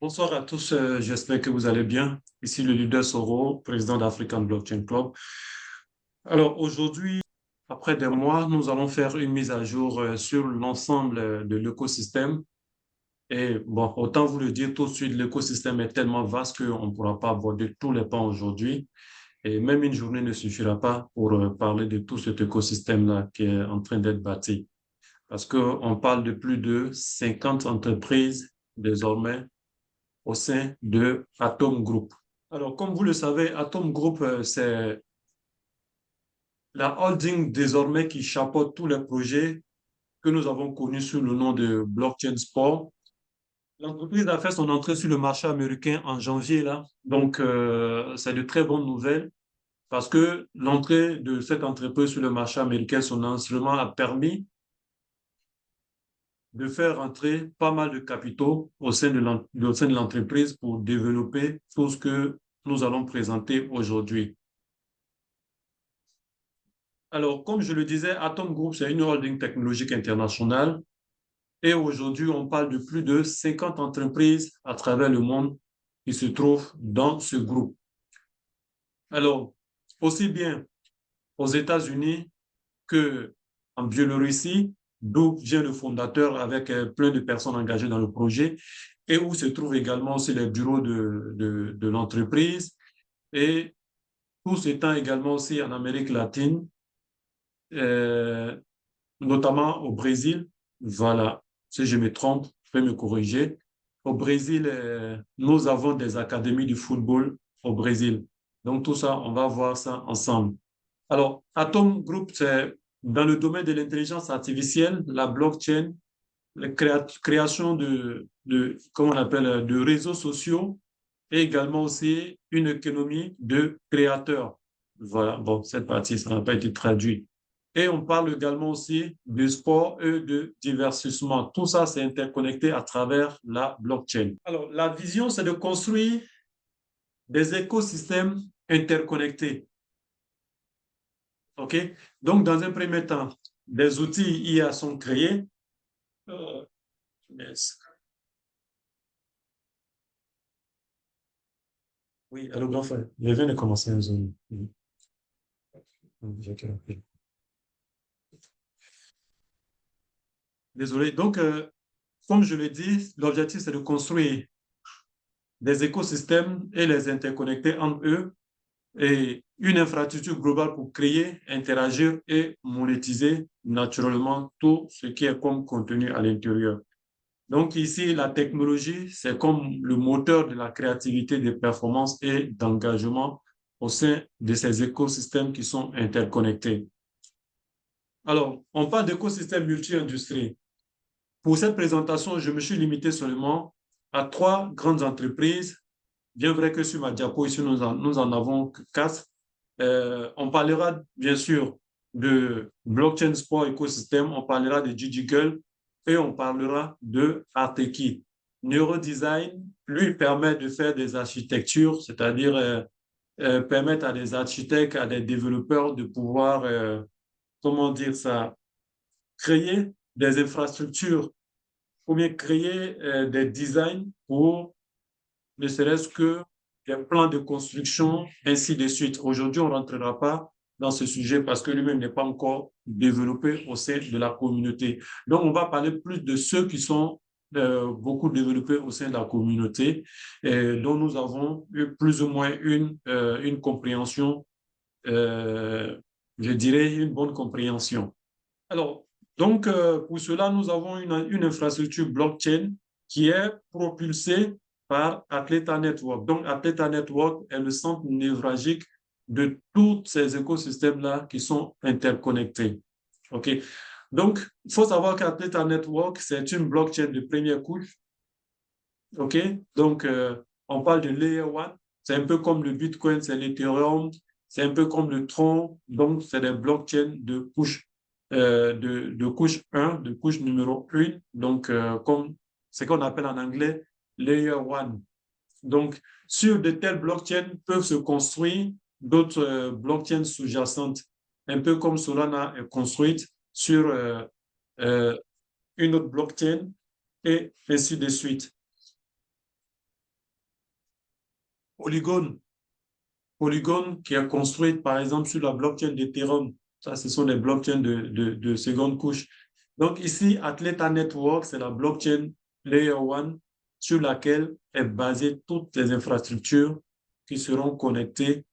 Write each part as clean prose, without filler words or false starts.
Bonsoir à tous, j'espère que vous allez bien. Ici le leader Soro, président d'African Blockchain Club. Alors aujourd'hui, après des mois, nous allons faire une mise à jour sur l'ensemble de l'écosystème. Et bon, autant vous le dire tout de suite, l'écosystème est tellement vaste qu'on ne pourra pas aborder tous les pans aujourd'hui. Et même une journée ne suffira pas pour parler de tout cet écosystème-là qui est en train d'être bâti. Parce qu'on parle de plus de 50 entreprises désormais au sein de Atom Group. Alors, comme vous le savez, Atom Group, c'est la holding désormais qui chapeaute tous les projets que nous avons connus sous le nom de Blockchain Sport. L'entreprise a fait son entrée sur le marché américain en janvier, là. Donc, c'est de très bonnes nouvelles parce que l'entrée de cette entreprise sur le marché américain, son instrument a permis de faire entrer pas mal de capitaux au sein de l'entreprise pour développer tout ce que nous allons présenter aujourd'hui. Alors, comme je le disais, Atom Group, c'est une holding technologique internationale et aujourd'hui, on parle de plus de 50 entreprises à travers le monde qui se trouvent dans ce groupe. Alors, aussi bien aux États-Unis que en Biélorussie, d'où vient le fondateur avec plein de personnes engagées dans le projet et où se trouvent également aussi les bureaux de l'entreprise et tout étant également aussi en Amérique latine, euh, notamment au Brésil. Voilà, si je me trompe, je peux me corriger. Au Brésil, nous avons des académies de football au Brésil. Donc tout ça, on va voir ça ensemble. Alors, Atom Group, c'est dans le domaine de l'intelligence artificielle, la blockchain, la création comment on appelle, de réseaux sociaux et également aussi une économie de créateurs. Voilà, bon, cette partie, ça n'a pas été traduit. Et on parle également aussi de sport et de divertissement. Tout ça, c'est interconnecté à travers la blockchain. Alors, la vision, c'est de construire des écosystèmes interconnectés. OK? Donc, dans un premier temps, des outils IA sont créés. Euh, yes. Oui, alors, grand frère, je viens de commencer un Zoom. Désolé. Donc, comme je l'ai dit, l'objectif, c'est de construire des écosystèmes et les interconnecter entre eux et une infrastructure globale pour créer, interagir et monétiser naturellement tout ce qui est comme contenu à l'intérieur. Donc ici, la technologie, c'est comme le moteur de la créativité, des performances et d'engagement au sein de ces écosystèmes qui sont interconnectés. Alors, on parle d'écosystème multi-industrie. Pour cette présentation, je me suis limité seulement à trois grandes entreprises. Bien vrai que sur ma diapo, ici, nous en avons que quatre. On parlera bien sûr de blockchain sport écosystème, on parlera de Digital et on parlera de Arteki. Neurodesign, lui, permet de faire des architectures, c'est-à-dire permettre à des architectes, à des développeurs de pouvoir, comment dire ça, créer des infrastructures ou bien créer des designs pour ne serait-ce que des plans de construction, ainsi de suite. Aujourd'hui, on ne rentrera pas dans ce sujet parce que lui-même n'est pas encore développé au sein de la communauté. Donc, on va parler plus de ceux qui sont beaucoup développés au sein de la communauté et dont nous avons eu plus ou moins une compréhension, euh, je dirais une bonne compréhension. Alors, donc, pour cela, nous avons une infrastructure blockchain qui est propulsée par Atleta Network. Donc, Atleta Network est le centre névralgique de tous ces écosystèmes-là qui sont interconnectés. OK? Donc, il faut savoir qu'Atleta Network, c'est une blockchain de première couche. OK? Donc, on parle de Layer 1. C'est un peu comme le Bitcoin, c'est l'Ethereum. C'est un peu comme le Tron. Donc, c'est des blockchains de couche 1, de couche numéro 1. Donc, comme ce qu'on appelle en anglais Layer 1. Donc, sur de telles blockchains peuvent se construire d'autres blockchains sous-jacentes, un peu comme Solana est construite sur euh, une autre blockchain et ainsi de suite. Polygon. Polygon qui est construite, par exemple, sur la blockchain d'Ethereum. Ça, ce sont des blockchains de seconde couche. Donc ici, Atleta Network, c'est la blockchain Layer 1 sur laquelle est basée toutes les infrastructures qui seront connectées,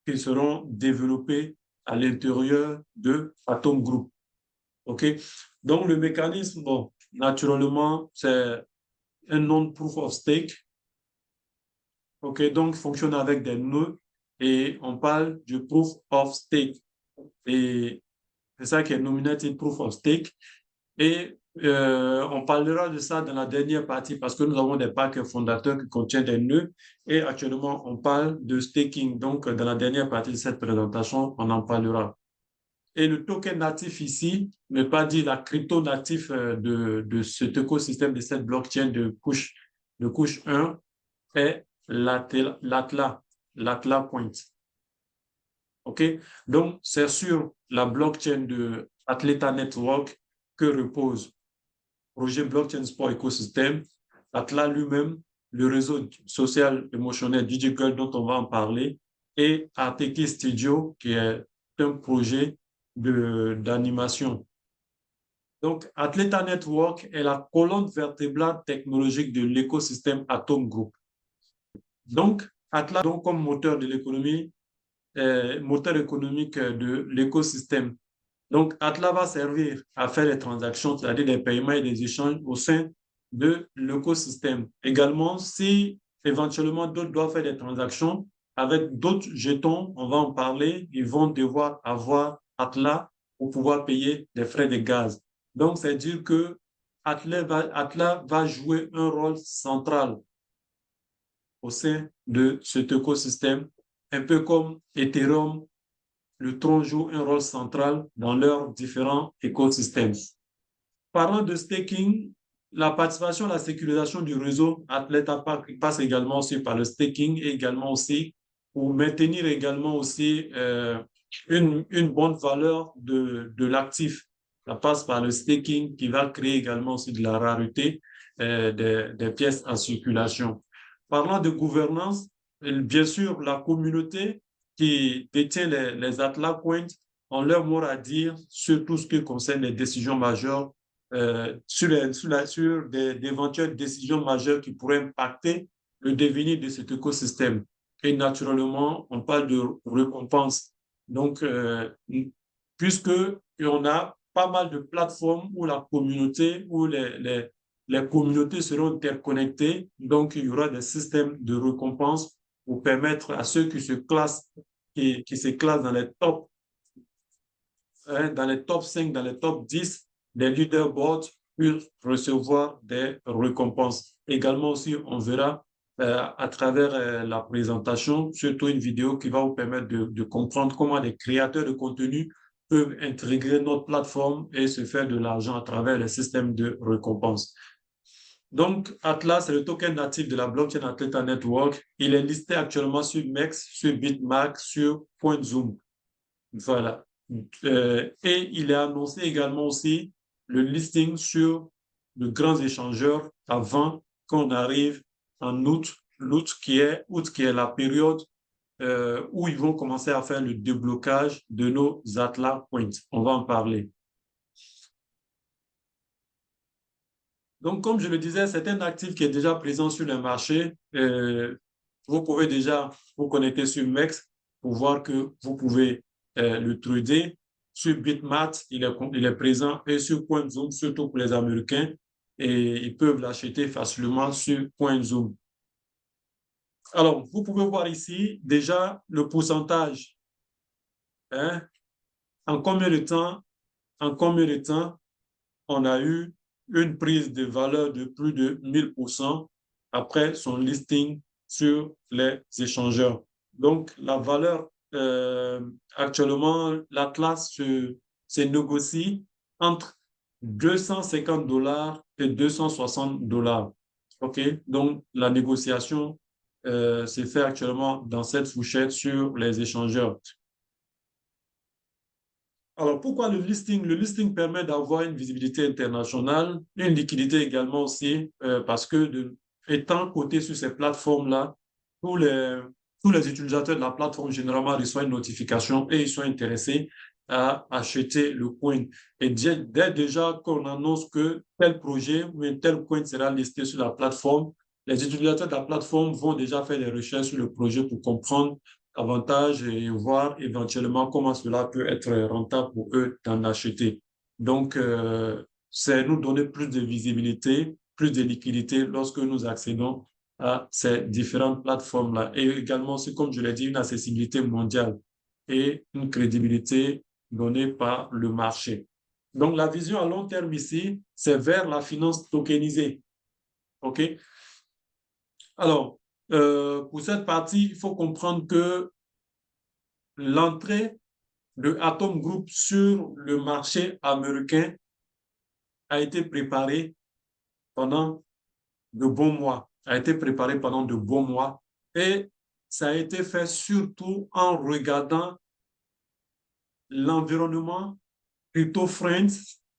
qui seront développées à l'intérieur de Atom Group. OK? Donc le mécanisme, bon, naturellement, c'est un non-proof of stake. OK? Donc, il fonctionne avec des nœuds et on parle du proof of stake. Et c'est ça qui est nominated proof of stake. Et on parlera de ça dans la dernière partie parce que nous avons des packs fondateurs qui contiennent des nœuds et actuellement on parle de staking. Donc dans la dernière partie de cette présentation, on en parlera. Et le token natif ici, ne pas dire la crypto natif de cet écosystème, de cette blockchain de couche 1 est l'Atla Point. OK? Donc, c'est sur la blockchain de Atleta Network que repose projet Blockchain Sport Ecosystem, Atla lui-même, le réseau social émotionnel Digital dont on va en parler, et ATK Studio, qui est un projet d'animation. Donc, Atleta Network est la colonne vertébrale technologique de l'écosystème Atom Group. Donc, Atlas, donc, comme moteur de l'économie, moteur économique de l'écosystème. Donc, Atlas va servir à faire des transactions, c'est-à-dire des paiements et des échanges au sein de l'écosystème. Également, si éventuellement d'autres doivent faire des transactions avec d'autres jetons, on va en parler, ils vont devoir avoir Atlas pour pouvoir payer des frais de gaz. Donc, c'est dire que Atlas va jouer un rôle central au sein de cet écosystème, un peu comme Ethereum, le Tron joue un rôle central dans leurs différents écosystèmes. Parlant de staking, la participation à la sécurisation du réseau Atleta passe également aussi par le staking et également aussi pour maintenir également aussi une bonne valeur de l'actif. Ça passe par le staking qui va créer également aussi de la rareté des pièces en circulation. Parlant de gouvernance, bien sûr, la communauté qui détient les Atlas Coins ont leur mot à dire sur tout ce qui concerne les décisions majeures, sur d'éventuelles décisions majeures qui pourraient impacter le devenir de cet écosystème. Et naturellement, on parle de récompense. Donc, puisque on a pas mal de plateformes où la communauté, où les communautés seront interconnectées, donc il y aura des systèmes de récompense pour permettre à ceux qui se classent, qui se classent dans les top 5, dans les top 10 des leaderboards pour recevoir des récompenses. Également aussi, on verra à travers la présentation, surtout une vidéo qui va vous permettre de comprendre comment les créateurs de contenu peuvent intégrer notre plateforme et se faire de l'argent à travers les systèmes de récompenses. Donc, Atlas, c'est le token natif de la blockchain Atleta Network. Il est listé actuellement sur MEX, sur Bitmax, sur PointZoom. Voilà. Et il est annoncé également aussi le listing sur de grands échangeurs avant qu'on arrive en août, août qui est la période où ils vont commencer à faire le déblocage de nos Atlas Points. On va en parler. Donc, comme je le disais, c'est un actif qui est déjà présent sur le marché. Vous pouvez déjà vous connecter sur MEX pour voir que vous pouvez le trader. Sur Bitmat, il est présent et sur PointZoom, surtout pour les Américains, et ils peuvent l'acheter facilement sur PointZoom. Alors, vous pouvez voir ici déjà le pourcentage. Hein, en combien de temps on a eu une prise de valeur de plus de 1000% après son listing sur les échangeurs. Donc, la valeur, actuellement, l'Atlas se négocie entre 250 $ et 260 $. OK? Donc, la négociation se fait actuellement dans cette fourchette sur les échangeurs. Alors, pourquoi le listing? Le listing permet d'avoir une visibilité internationale, une liquidité également aussi, parce que étant coté sur ces plateformes-là, tous les, tous les utilisateurs de la plateforme généralement reçoivent une notification et ils sont intéressés à acheter le coin. Et dès déjà qu'on annonce que tel projet ou un tel coin sera listé sur la plateforme, les utilisateurs de la plateforme vont déjà faire des recherches sur le projet pour comprendre davantage et voir éventuellement comment cela peut être rentable pour eux d'en acheter. Donc, c'est nous donner plus de visibilité, plus de liquidité lorsque nous accédons à ces différentes plateformes-là. Et également, c'est comme je l'ai dit, une accessibilité mondiale et une crédibilité donnée par le marché. Donc, la vision à long terme ici, c'est vers la finance tokenisée. OK? Alors, pour cette partie, il faut comprendre que l'entrée de Atom Group sur le marché américain a été préparée pendant de bons mois, a été préparée pendant de bons mois et ça a été fait surtout en regardant l'environnement crypto-friend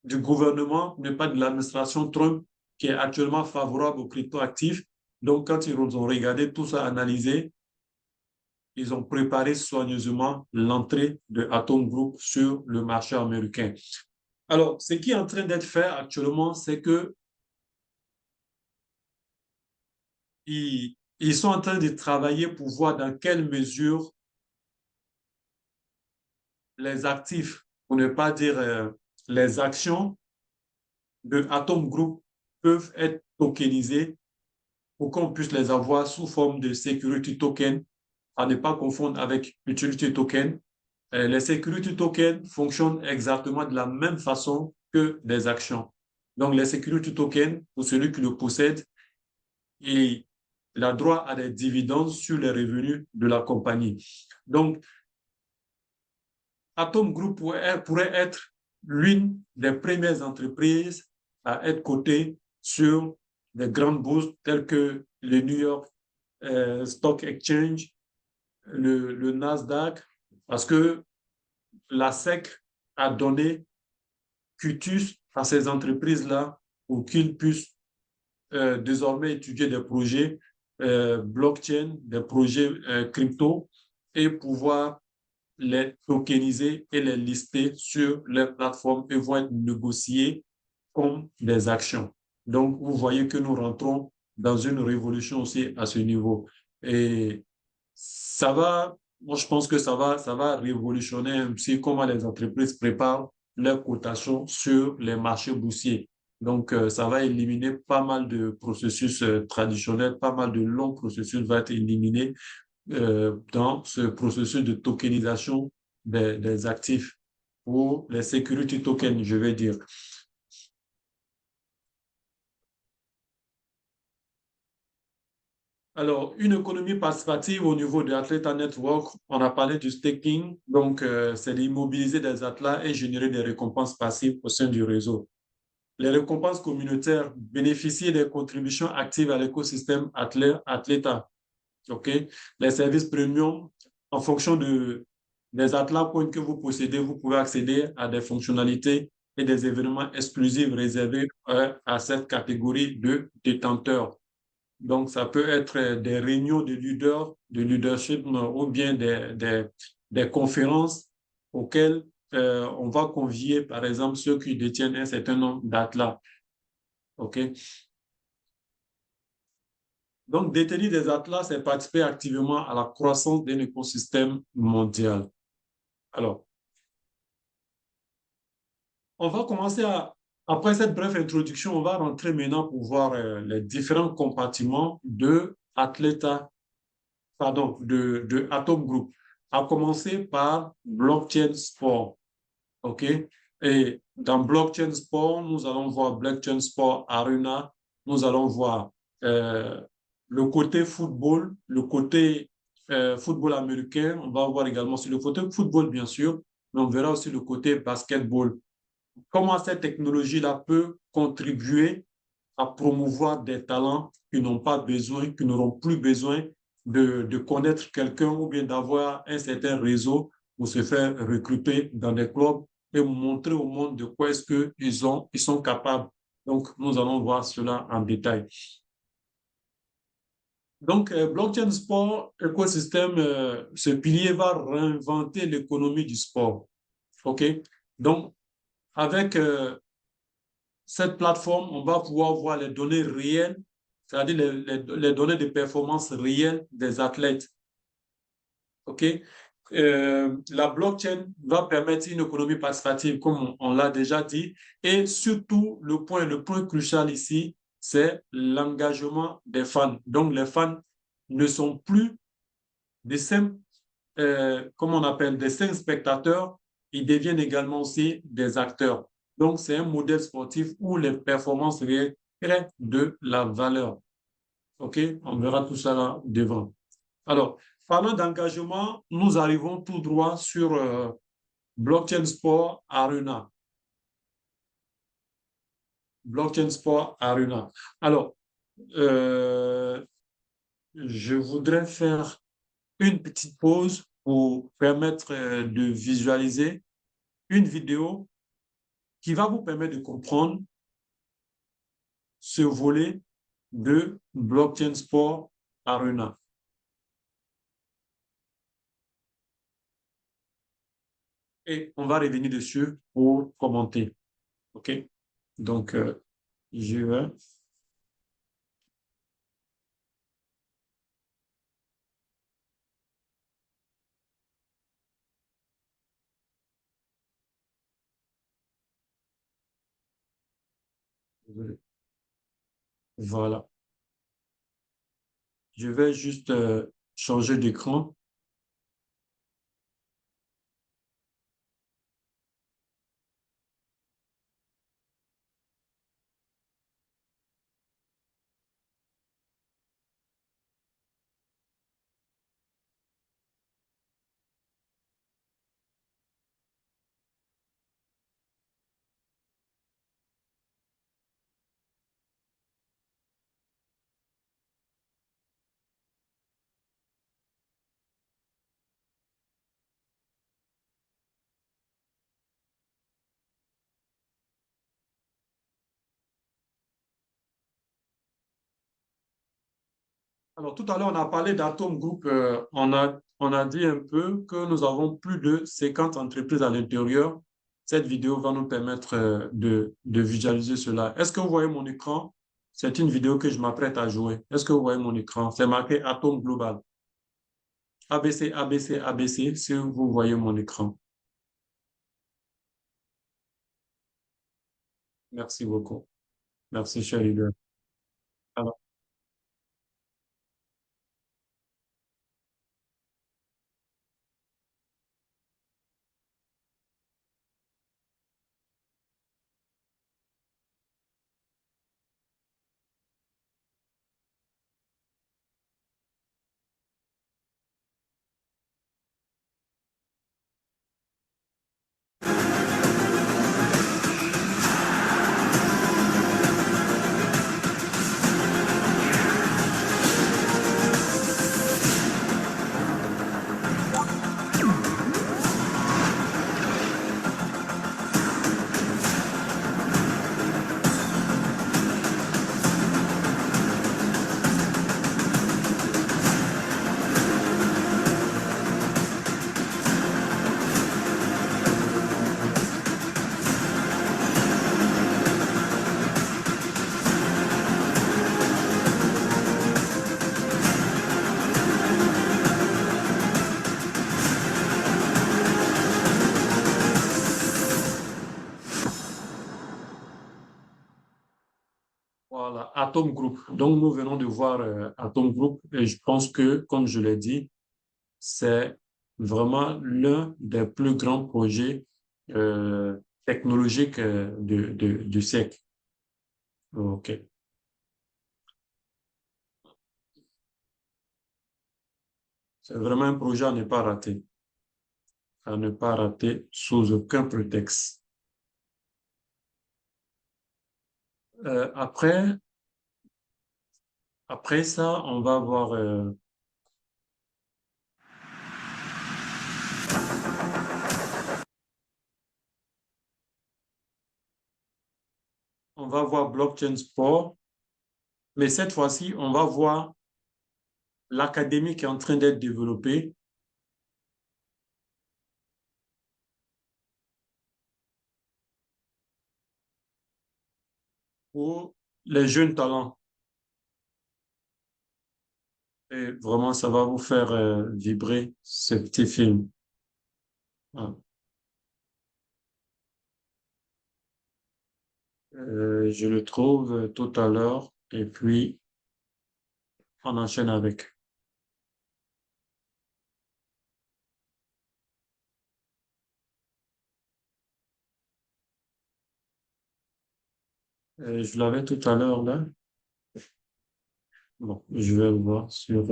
du gouvernement, mais pas de l'administration Trump, qui est actuellement favorable aux crypto-actifs. Donc, quand ils ont regardé tout ça, analysé, ils ont préparé soigneusement l'entrée de Atom Group sur le marché américain. Alors, ce qui est en train d'être fait actuellement, c'est que ils sont en train de travailler pour voir dans quelle mesure les actifs, pour ne pas dire les actions de Atom Group peuvent être tokenisées pour qu'on puisse les avoir sous forme de security token, à ne pas confondre avec utility token. Les security tokens fonctionnent exactement de la même façon que des actions. Donc, les security tokens, pour celui qui le possède, il a droit à des dividendes sur les revenus de la compagnie. Donc, Atom Group pourrait être l'une des premières entreprises à être cotée sur des grandes bourses telles que le New York Stock Exchange, le Nasdaq, parce que la SEC a donné cutus à ces entreprises-là pour qu'ils puissent désormais étudier des projets blockchain, des projets crypto et pouvoir les tokeniser et les lister sur les plateformes et vont être négociés comme des actions. Donc, vous voyez que nous rentrons dans une révolution aussi à ce niveau. Et ça va, moi je pense que ça va révolutionner aussi comment les entreprises préparent leur cotation sur les marchés boursiers. Donc, ça va éliminer pas mal de processus traditionnels, pas mal de longs processus vont être éliminés dans ce processus de tokenisation des actifs ou les security tokens, je vais dire. Alors, une économie participative au niveau de Atleta Network, on a parlé du staking, donc c'est d'immobiliser des atlas et générer des récompenses passives au sein du réseau. Les récompenses communautaires bénéficient des contributions actives à l'écosystème Atleta. Okay? Les services premium, en fonction des atlas points que vous possédez, vous pouvez accéder à des fonctionnalités et des événements exclusifs réservés à cette catégorie de détenteurs. Donc, ça peut être des réunions de leaders, de leadership ou bien des conférences auxquelles on va convier, par exemple, ceux qui détiennent un certain nombre d'atlas. OK? Donc, détenir des atlas, c'est participer activement à la croissance d'un écosystème mondial. Alors, on va commencer après cette brève introduction, on va rentrer maintenant pour voir les différents compartiments de Atleta, pardon, de Atom Group, à commencer par Blockchain Sport. OK? Et dans Blockchain Sport, nous allons voir Blockchain Sport Arena, nous allons voir euh, le côté football, le côté football américain, on va voir également sur le côté football, bien sûr, mais on verra aussi le côté basketball. Comment cette technologie-là peut contribuer à promouvoir des talents qui n'ont pas besoin, qui n'auront plus besoin de connaître quelqu'un ou bien d'avoir un certain réseau pour se faire recruter dans des clubs et montrer au monde de quoi est-ce ils sont capables. Donc, nous allons voir cela en détail. Donc, blockchain sport, écosystème, ce pilier va réinventer l'économie du sport. OK? Donc, avec cette plateforme, on va pouvoir voir les données réelles, c'est-à-dire les données de performance réelles des athlètes. OK? La blockchain va permettre une économie participative, comme on l'a déjà dit, et surtout, le point crucial ici, c'est l'engagement des fans. Donc, les fans ne sont plus des simples, comme on appelle, des simples spectateurs, ils deviennent également aussi des acteurs. Donc, c'est un modèle sportif où les performances réelles créent de la valeur. OK? On verra tout ça là devant. Alors, parlant d'engagement, nous arrivons tout droit sur Blockchain Sport Arena. Blockchain Sport Arena. Alors, euh, je voudrais faire une petite pause pour permettre de visualiser une vidéo qui va vous permettre de comprendre ce volet de Blockchain Sport Arena. Et on va revenir dessus pour commenter. OK? Donc, je vais. Voilà. Je vais juste changer d'écran. Alors, tout à l'heure, on a parlé d'Atom Group. On a dit un peu que nous avons plus de 50 entreprises à l'intérieur. Cette vidéo va nous permettre de visualiser cela. Est-ce que vous voyez mon écran? C'est une vidéo que je m'apprête à jouer. Est-ce que vous voyez mon écran? C'est marqué Atom Global. ABC, ABC, ABC, si vous voyez mon écran. Merci beaucoup. Merci, cher leader. Alors, voilà, Atom Group. Donc, nous venons de voir Atom Group et je pense que, comme je l'ai dit, c'est vraiment l'un des plus grands projets technologiques du siècle. OK. C'est vraiment un projet à ne pas rater sous aucun prétexte. Après, après ça, on va voir Blockchain Sport, mais cette fois-ci, on va voir l'académie qui est en train d'être développée pour les jeunes talents. Et vraiment, ça va vous faire vibrer ce petit film. Ah. Je le trouve tout à l'heure et puis on enchaîne avec. Je l'avais tout à l'heure là. Bon, je vais le voir sur.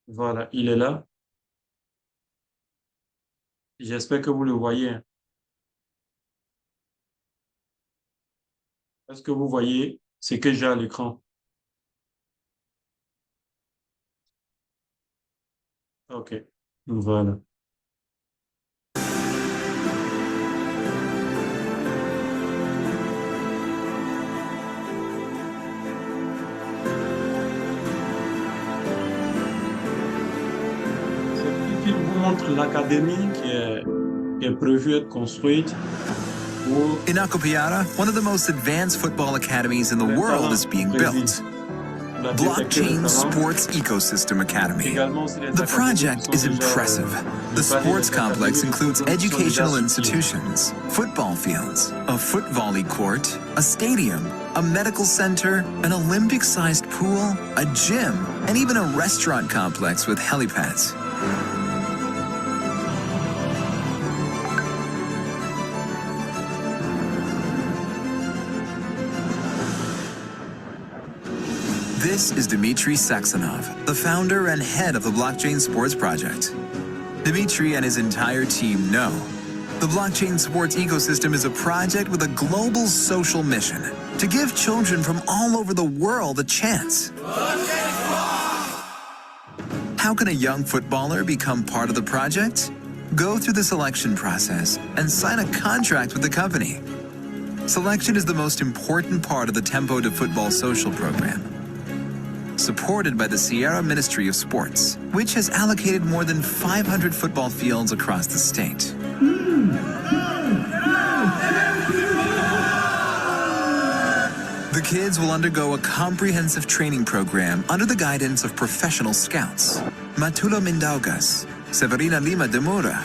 Voilà, il est là. J'espère que vous le voyez, hein. Est-ce que vous voyez ce que j'ai à l'écran? OK. Voilà. Ce petit film vous montre l'académie qui est prévue être construite pour In Acoppiata, one of the most advanced football academies in the les world talents is being prévus. built. La détecter les Blockchain talents. Sports Ecosystem Academy. Également aussi les The académies qui project sont is déjà, impressive. The pas des sports complex académies de includes football qui sont déjà educational sur pied. institutions, football fields, a foot volley court, a stadium, a medical center, an Olympic-sized pool, a gym, and even a restaurant complex with helipads. This is Dmitry Saxonov, the founder and head of the Blockchain Sports Project. Dmitry and his entire team know the blockchain sports ecosystem is a project with a global social mission to give children from all over the world a chance. How can a young footballer become part of the project? Go through the selection process and sign a contract with the company. Selection is the most important part of the Tempo to Football social program, supported by the Sierra Ministry of Sports, which has allocated more than 500 football fields across the state. The kids will undergo a comprehensive training program under the guidance of professional scouts. Matulo Mindaugas, Severina Lima de Moura,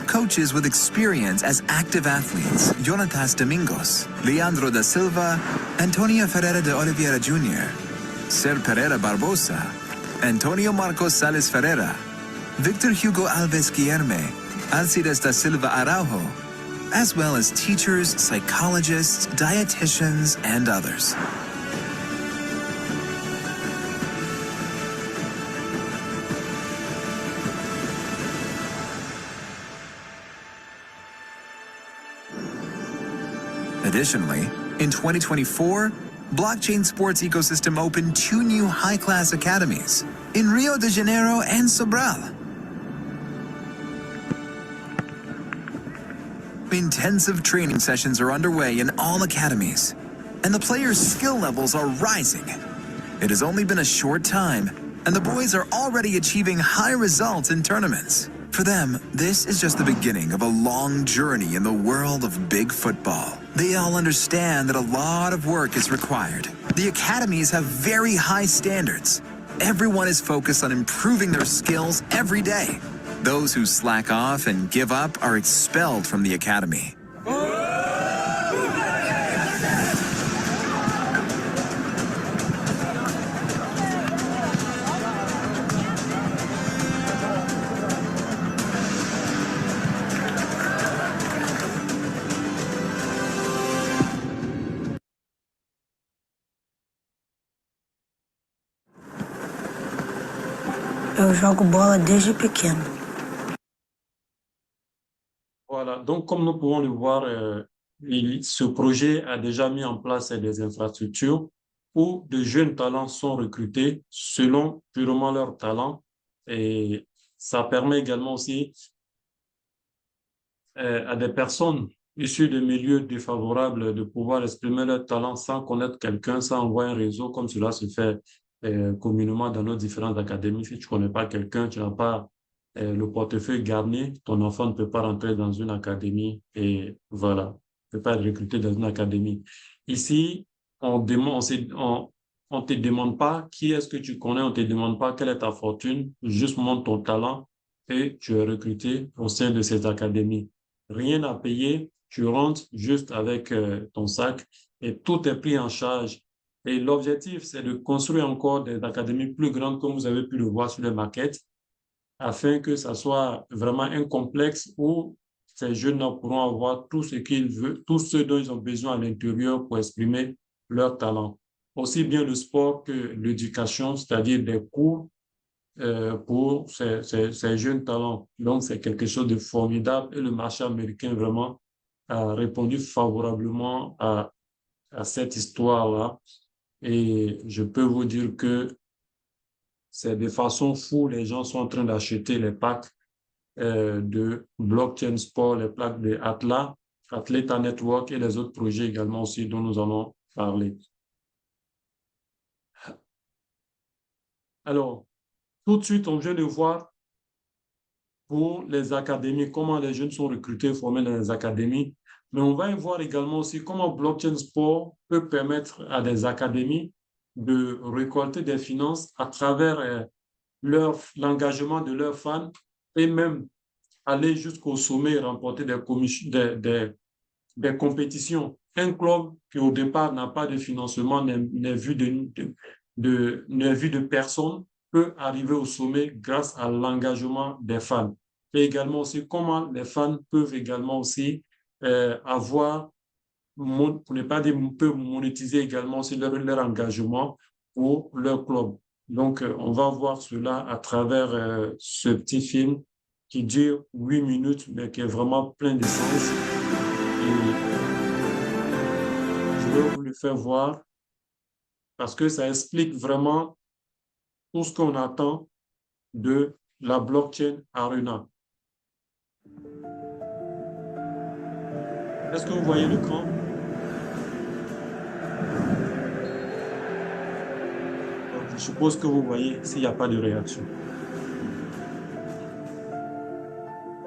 coaches with experience as active athletes, Jonatas Domingos, Leandro da Silva, Antonio Ferreira de Oliveira Jr., Ser Pereira Barbosa, Antonio Marcos Sales Ferreira, Victor Hugo Alves Guillerme, Alcides da Silva Araujo, as well as teachers, psychologists, dietitians, and others. Additionally, in 2024, Blockchain Sports Ecosystem opened 2 new high-class academies in Rio de Janeiro and Sobral. Intensive training sessions are underway in all academies, and the players' skill levels are rising. It has only been a short time, and the boys are already achieving high results in tournaments. For them, this is just the beginning of a long journey in the world of big football. They all understand that a lot of work is required. The academies have very high standards. Everyone is focused on improving their skills every day. Those who slack off and give up are expelled from the academy. Eu jogo bola desde pequeno. Voilà, donc comme nous pouvons le voir, ce projet a déjà mis en place des infrastructures où de jeunes talents sont recrutés selon purement leur talent. Et ça permet également aussi à des personnes issues de milieux défavorables de pouvoir exprimer leur talent sans connaître quelqu'un, sans envoyer un réseau, comme cela se fait communément dans nos différentes académies. Si tu ne connais pas quelqu'un, tu n'as pas le portefeuille garni, ton enfant ne peut pas rentrer dans une académie et voilà, ne peut pas être recruté dans une académie. Ici, on te demande pas qui est-ce que tu connais, on te demande pas quelle est ta fortune, juste montre ton talent et tu es recruté au sein de ces académies. Rien à payer, tu rentres juste avec ton sac et tout est pris en charge. Et l'objectif, c'est de construire encore des académies plus grandes, comme vous avez pu le voir sur les maquettes, afin que ça soit vraiment un complexe où ces jeunes-là pourront avoir tout ce qu'ils veulent, tout ce dont ils ont besoin à l'intérieur pour exprimer leur talent. Aussi bien le sport que l'éducation, c'est-à-dire des cours pour ces jeunes talents. Donc, c'est quelque chose de formidable et le marché américain vraiment a répondu favorablement à cette histoire-là. Et je peux vous dire que c'est de façon fou, les gens sont en train d'acheter les packs de Blockchain Sport, les packs de Atlas, Athleta Network et les autres projets également aussi dont nous allons parler. Alors, tout de suite, on vient de voir pour les académies, comment les jeunes sont recrutés, formés dans les académies. Mais on va y voir également aussi comment Blockchain Sport peut permettre à des académies de récolter des finances à travers l'engagement de leurs fans et même aller jusqu'au sommet et remporter des compétitions. Un club qui au départ n'a pas de financement, n'est vu de personne, peut arriver au sommet grâce à l'engagement des fans. Et également aussi comment les fans peuvent également aussi avoir, pour ne pas dire, peuvent monétiser également aussi leur engagement pour leur club. Donc, on va voir cela à travers ce petit film qui dure 8 minutes, mais qui est vraiment plein d'essence. Et je vais vous le faire voir parce que ça explique vraiment tout ce qu'on attend de la blockchain Arena. Est-ce que vous voyez l'écran? Je suppose que vous voyez s'il n'y a pas de réaction.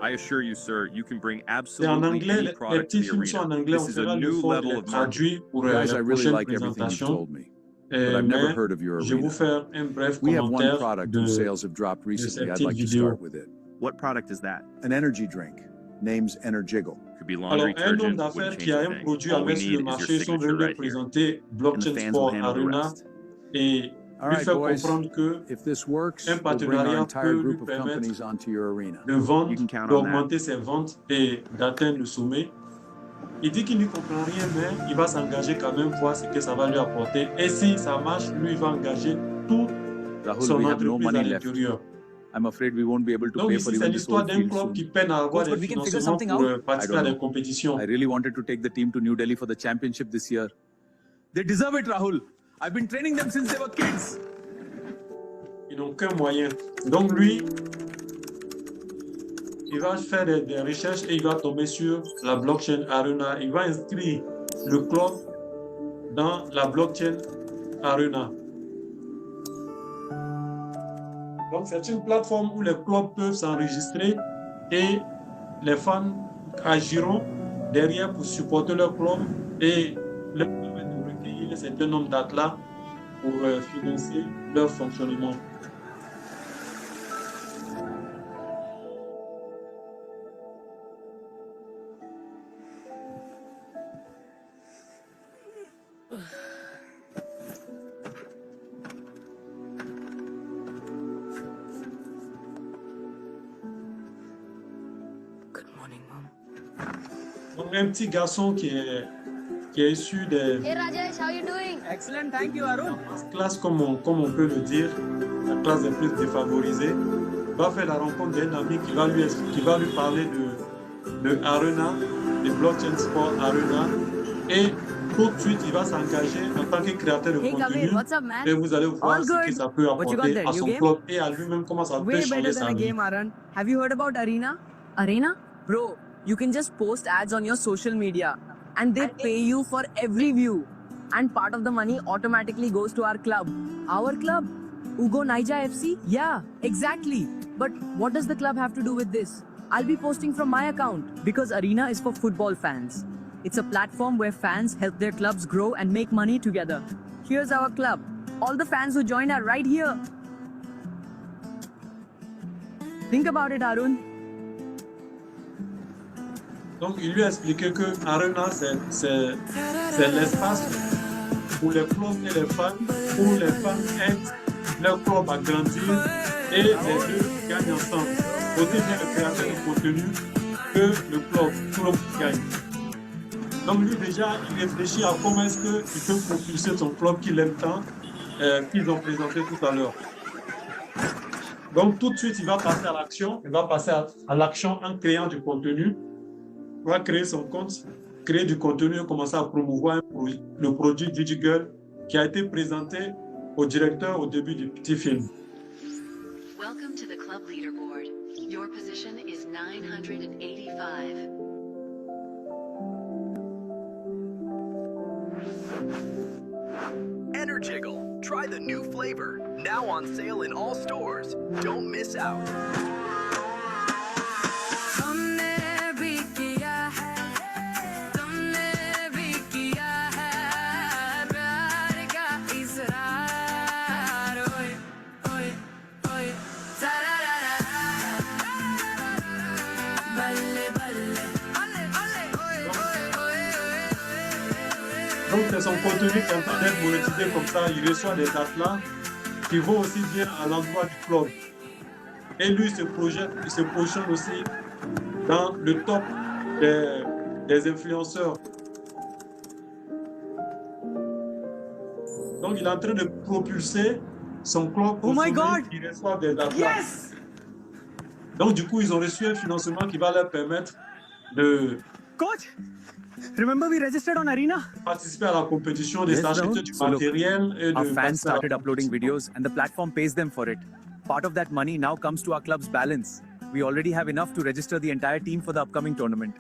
I assure you, sir, you can bring C'est en absolutely anglais, any les product to petits the films sont en arena. anglais, on This is a fera new l'effort de level les of marketing. traduire pour Guys, I la really prochaine like everything you've présentation. told me, but I've never heard of your Je vais vous arena. faire un bref We have one commentaire product whose de sales have dropped cette recently. I'd petite like to vidéo. start with it. What product is that? An energy drink. Name's Energiggle. Could be Alors, laundry un homme detergent, d'affaires wouldn't qui change a a un thing. produit à All we mettre sur le need is your marché, sont signature venus right here. présenter And the Blockchain fans will Sport handle the Arena rest. et All lui right, faire boys. comprendre que If this works, un we'll bring our partenariat entire peut lui group of permettre companies onto your arena. de vendre, You can count on d'augmenter ses ventes et d'atteindre le sommet. Il dit qu'il n'y comprend rien, mais il va s'engager quand même, voir ce que ça va lui apporter. Et si ça marche, lui, il va engager toute Rahul, son we have no entreprise à money left. l'intérieur. I'm afraid we won't be able to Donc pay ici, for c'est even this l'histoire old d'un field club soon. qui peine à avoir Coach, des but we can figure financements something pour out. participer I à don't des know. compétitions. I really wanted to take the team to New Delhi for the championship this year. They deserve it, Rahul. I've been training them since they were kids. Ils n'ont qu'un moyen. Donc lui, il va faire des recherches et il va tomber sur la blockchain Arena. Il va inscrire le club dans la blockchain Arena. Donc c'est une plateforme où les clubs peuvent s'enregistrer et les fans agiront derrière pour supporter leur club et leur permettre de recueillir un certain nombre d'atlas pour financer leur fonctionnement. Good morning, Mom. Donc un petit garçon qui est issu des Hey Rajesh, how you doing? Excellent, thank you, Arun. classes, comme on peut le dire, la classe des plus défavorisées, va faire la rencontre d'un ami qui va lui parler de Arena, de Blockchain Sport Arena. Et tout de suite, il va s'engager en tant que créateur de Hey contenu. Kabir, what's up, man? Et vous allez voir All ce que good. ça peut What you got apporter there, à new son game? club et à lui-même, comment ça peut Way changer better sa than a vie. game, Aaron. Have you heard about Arena? Arena? Bro, you can just post ads on your social media and they pay you for every view. And part of the money automatically goes to our club. Our club? Ugo Naija FC? Yeah, exactly. But what does the club have to do with this? I'll be posting from my account because Arena is for football fans. It's a platform where fans help their clubs grow and make money together. Here's our club. All the fans who joined are right here. Think about it, Arun. Donc, il lui a expliqué que Arena, c'est l'espace pour les clubs et les fans, où les fans aident leur club à grandir et les deux gagnent ensemble. Aussi bien le créateur de contenu que le club, tout le monde gagne. Donc, lui, déjà, il réfléchit à comment est-ce qu'il peut propulser son club qu'il aime tant, qu'ils ont présenté tout à l'heure. Donc, tout de suite, il va passer à l'action. Il va passer à l'action en créant du contenu. Il va créer son compte, créer du contenu et commencer à promouvoir le produit DigiGirl qui a été présenté au directeur au début du petit film. Welcome to the club leaderboard. Your position is 985. Energiggle. Try the new flavor. Now on sale in all stores. Don't miss out. Donc, c'est son contenu qui est en train d'être monétisé comme ça. Il reçoit des atlas qui vont aussi bien à l'endroit du club. Et lui, il se positionne aussi dans le top des influenceurs. Donc, il est en train de propulser son club. Oh my God! Il reçoit des atlas. Yes! Donc, du coup, ils ont reçu un financement qui va leur permettre de Coach, remember we registered on Arena? participer à la compétition, de Yes, s'acheter Rahul. du So look, matériel et Our de fans passer à la started uploading compétition. videos and the platform pays them for it. Part of that money now comes to our club's balance. We already have enough to register the entire team for the upcoming tournament.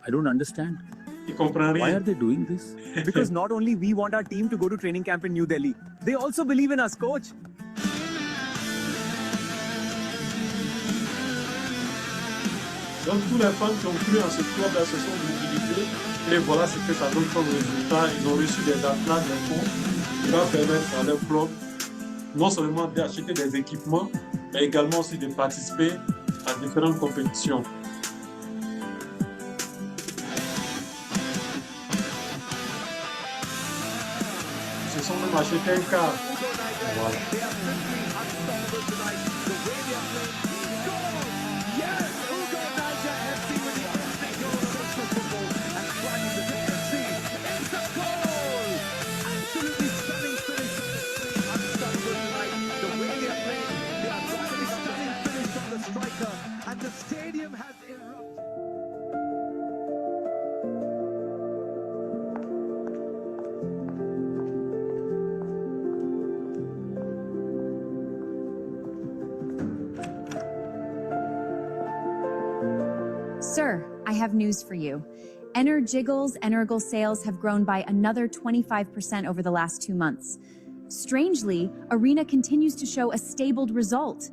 I don't understand. Il comprend Why are rien. they doing this? Because not only we want our team to go to training camp in New Delhi, they also believe in us, coach. Donc tous les fans qui ont cru en ce club-là se sont mobilisés et voilà ce que ça donne comme résultat. Ils ont reçu des atlas, des fonds qui vont permettre à leur club non seulement d'acheter des équipements, mais également aussi de participer à différentes compétitions. Ils se sont même achetés un car. Voilà. Sir, I have news for you. Energiggle's Energal sales have grown by another 25% over the last 2 months. Strangely, Arena continues to show a stable result.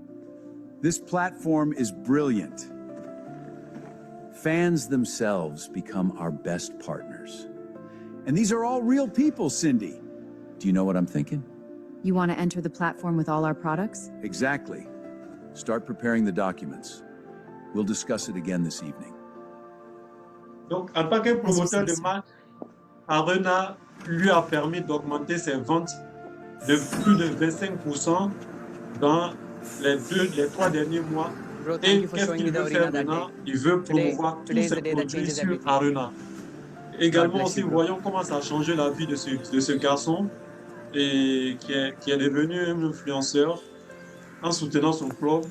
This platform is brilliant. Fans themselves become our best partners. And these are all real people, Cindy. Do you know what I'm thinking? You want to enter the platform with all our products? Exactly. Start preparing the documents. We'll discuss it again this evening. Donc, en tant que promoteur de marque, Arena lui a permis d'augmenter ses ventes de plus de 25% dans les 3 derniers mois. Bro, thank Et you for qu'est-ce showing me qu'il the veut arena faire that maintenant? day. Il veut Today promouvoir tous is ses the day that produits changes sur everything. Arena. Également bless aussi, you, bro. voyons comment ça a changé la vie de ce garçon et qui est devenu un influenceur en soutenant son club.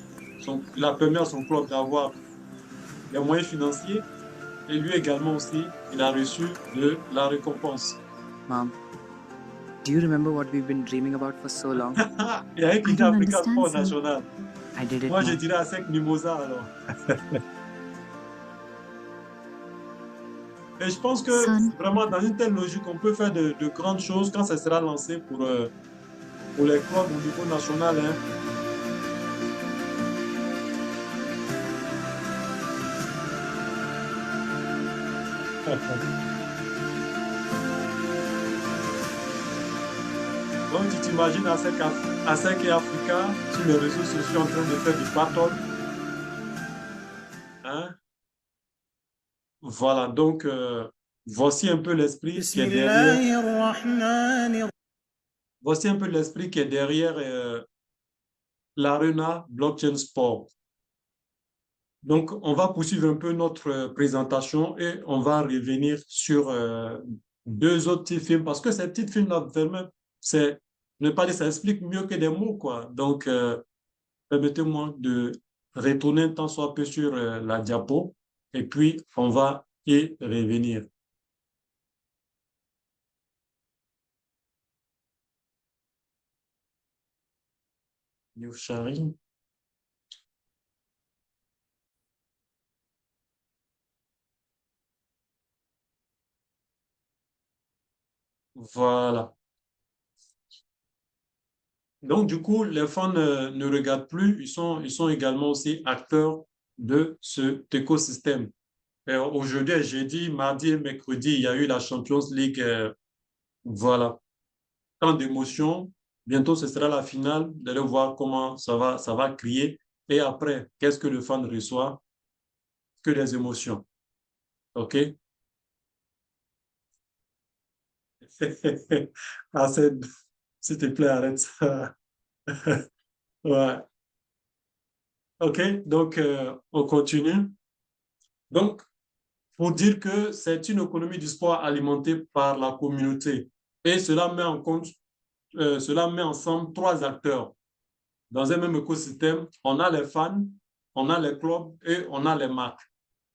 Il a permis à son club d'avoir les moyens financiers et lui également aussi, il a reçu de la récompense. Mom, do you remember what we've been dreaming about for so long? Il y a un I qui dit don't Africa understand, Sport son. National. I did it, Moi, je Mom. dirais à 5 Mimosa alors. Et je pense que Son. vraiment, dans une telle logique, on peut faire de grandes choses quand ça sera lancé pour les clubs au niveau national. Hein. Donc, tu t'imagines à 5 et Africa sur les réseaux sociaux en train de faire du battle. Hein? Voilà, donc voici un peu l'esprit qui est derrière. Voici un peu l'esprit qui est derrière l'Arena Blockchain Sport. Donc, on va poursuivre un peu notre présentation et on va revenir sur deux autres petits films parce que ces petits films-là, vraiment, c'est, ne pas dire, ça explique mieux que des mots, quoi. Donc, permettez-moi de retourner un tant soit peu sur la diapo et puis on va y revenir. New sharing. Voilà. Donc, du coup, les fans ne regardent plus, ils sont également aussi acteurs de cet écosystème. Aujourd'hui, jeudi, mardi et mercredi, il y a eu la Champions League. Voilà. Tant d'émotions. Bientôt, ce sera la finale. D'aller voir comment ça va crier. Et après, qu'est-ce que le fan reçoit? Que des émotions. OK? Ah, s'il te plaît, arrête ça. Ouais. OK, donc on continue. Donc, pour dire que c'est une économie du sport alimentée par la communauté. Et cela met en compte, cela met ensemble trois acteurs. Dans un même écosystème, on a les fans, on a les clubs et on a les marques.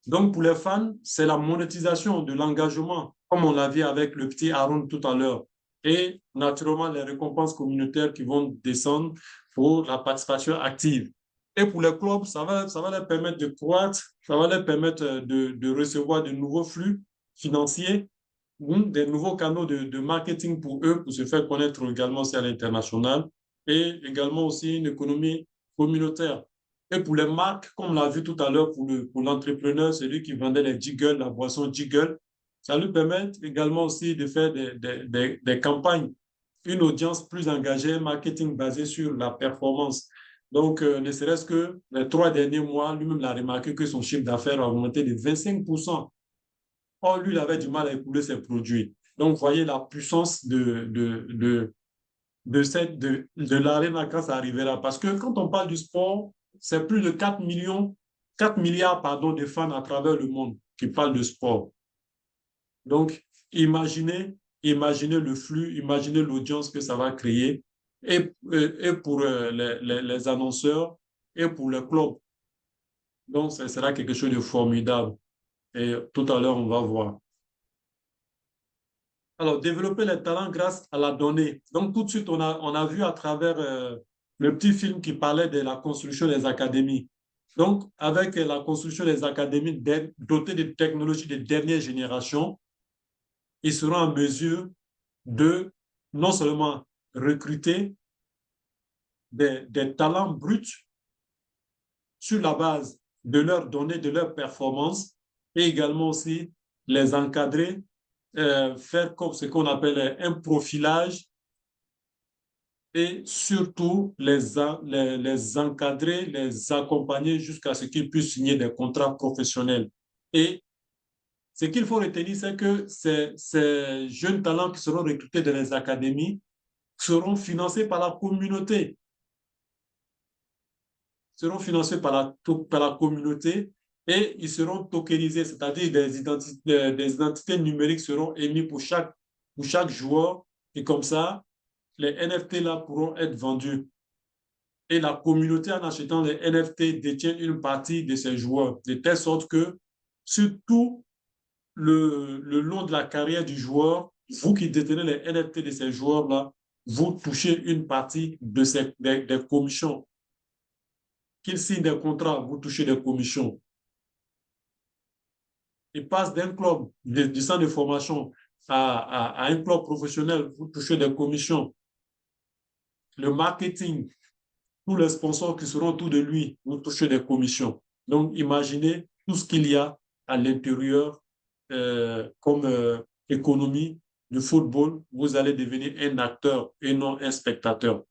Donc, pour les fans, c'est la monétisation de l'engagement, comme on l'a vu avec le petit Aaron tout à l'heure. Et naturellement, les récompenses communautaires qui vont descendre pour la participation active. Et pour les clubs, ça va leur permettre de croître, ça va leur permettre de recevoir de nouveaux flux financiers, des nouveaux canaux de marketing pour eux, pour se faire connaître également aussi à l'international, et également aussi une économie communautaire. Et pour les marques, comme on l'a vu tout à l'heure, pour l'entrepreneur, celui qui vendait les jiggles, la boisson jiggle, ça lui permet également aussi de faire des campagnes, une audience plus engagée, marketing basé sur la performance. Donc, ne serait-ce que les 3 derniers mois, lui-même a remarqué que son chiffre d'affaires a augmenté de 25%. Or, lui, il avait du mal à écouler ses produits. Donc, voyez la puissance de l'Arena quand ça arrivera. Parce que quand on parle du sport, c'est plus de 4 milliards pardon, de fans à travers le monde qui parlent de sport. Donc, imaginez le flux, imaginez l'audience que ça va créer et pour les annonceurs et pour le club. Donc, ce sera quelque chose de formidable. Et tout à l'heure, on va voir. Alors, développer les talents grâce à la donnée. Donc, tout de suite, on a vu à travers le petit film qui parlait de la construction des académies. Donc, avec la construction des académies dotées de technologies de dernière génération, ils seront en mesure de non seulement recruter des talents bruts sur la base de leurs données, de leurs performances, et également aussi les encadrer, faire comme ce qu'on appelle un profilage et surtout les encadrer, les accompagner jusqu'à ce qu'ils puissent signer des contrats professionnels. Et ce qu'il faut retenir, c'est que ces jeunes talents qui seront recrutés dans les académies seront financés par la communauté. Seront financés par la communauté et ils seront tokenisés, c'est-à-dire des identités numériques seront émises pour chaque joueur. Et comme ça, les NFT là pourront être vendus et la communauté en achetant les NFT détient une partie de ces joueurs, de telle sorte que sur tout le long de la carrière du joueur, vous qui détenez les NFT de ces joueurs-là, vous touchez une partie des commissions. Qu'ils signent des contrats, vous touchez des commissions. Ils passent d'un club, du centre de formation, à un club professionnel, vous touchez des commissions. Le marketing, tous les sponsors qui seront autour de lui, vous touchez des commissions. Donc, imaginez tout ce qu'il y a à l'intérieur comme économie du football. Vous allez devenir un acteur et non un spectateur.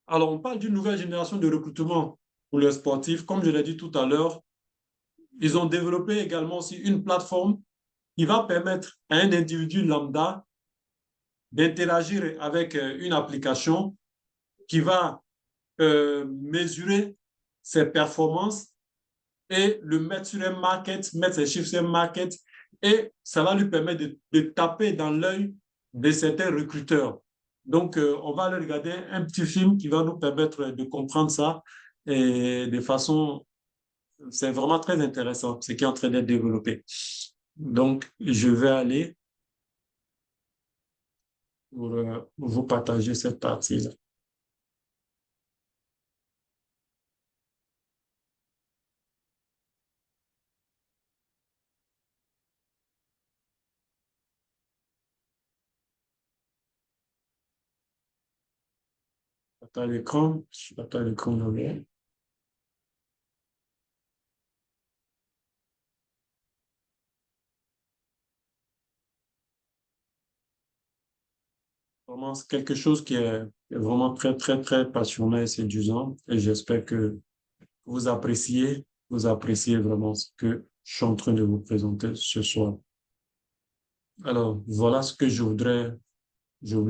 Alors, on parle d'une nouvelle génération de recrutement pour les sportifs. Comme je l'ai dit tout à l'heure, ils ont développé également aussi une plateforme qui va permettre à un individu lambda d'interagir avec une application qui va mesurer ses performances et le mettre sur un market, mettre ses chiffres sur un market, et ça va lui permettre de taper dans l'œil de certains recruteurs. Donc, on va aller regarder un petit film qui va nous permettre de comprendre ça et de façon... C'est vraiment très intéressant, ce qui est en train d'être développé. Donc, je vais aller pour vous partager cette partie-là. L'écran, je partage l'écran là. Vraiment, c'est quelque chose qui est vraiment très, très, très passionnant et séduisant. Et j'espère que vous appréciez vraiment ce que je suis en train de vous présenter ce soir. Alors, voilà ce que je voulais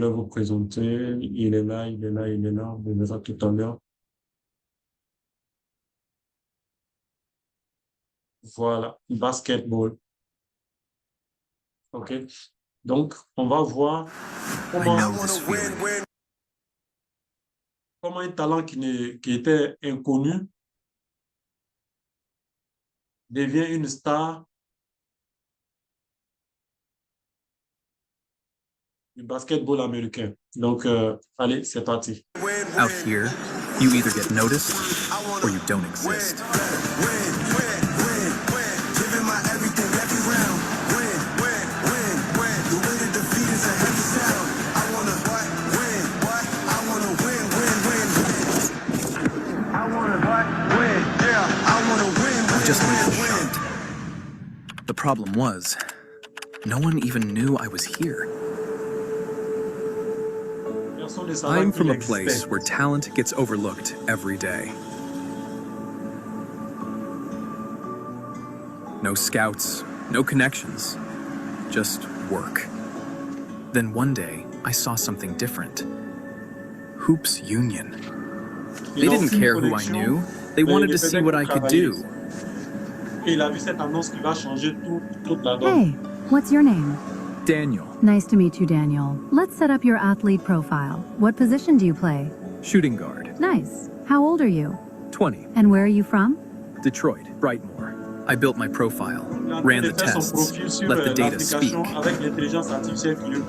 vous présenter. Il est là, il est là, il est là. On verra tout à l'heure. Voilà, basketball. OK. Donc, on va voir comment un talent qui était inconnu devient une star du basketball américain. Donc, allez, c'est parti. Out here, you either get noticed or you don't exist. Just made the shot. The problem was, no one even knew I was here. I'm from a place where talent gets overlooked every day. No scouts, no connections, just work. Then one day, I saw something different. Hoops Union. They didn't care who I knew. They wanted to see what I could do. Hey, what's your name? Daniel. Nice to meet you, Daniel. Let's set up your athlete profile. What position do you play? Shooting guard. Nice. How old are you? 20. And where are you from? Detroit, Brightmoor. I built my profile, ran the tests, let the data speak.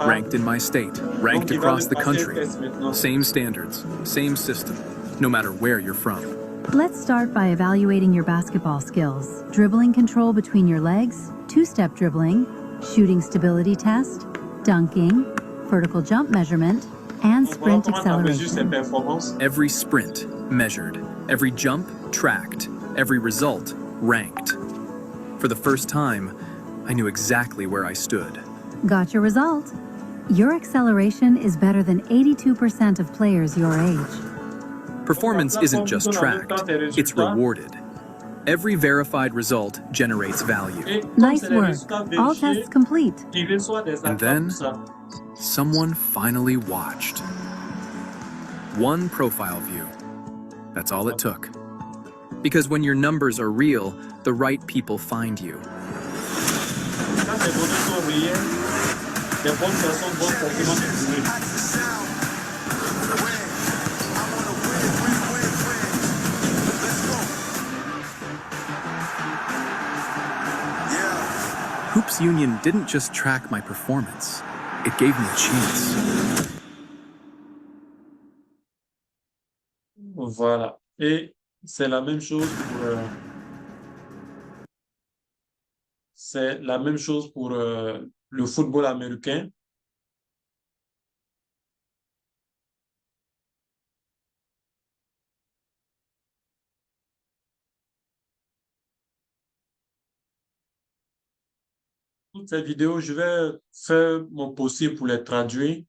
Ranked in my state, ranked across the country. Same standards, same system, no matter where you're from. Let's start by evaluating your basketball skills. Dribbling control between your legs, two-step dribbling, shooting stability test, dunking, vertical jump measurement, and sprint acceleration. Every sprint measured, every jump tracked, every result ranked. For the first time, I knew exactly where I stood. Got your result. Your acceleration is better than 82% of players your age. Performance isn't just tracked, it's rewarded. Every verified result generates value. Nice work. All tests complete. And then, someone finally watched. One profile view. That's all it took. Because when your numbers are real, the right people find you. Hoops Union didn't just track my performance, it gave me a chance. Voilà. Et c'est la même chose pour le football américain. Toutes ces vidéos, je vais faire mon possible pour les traduire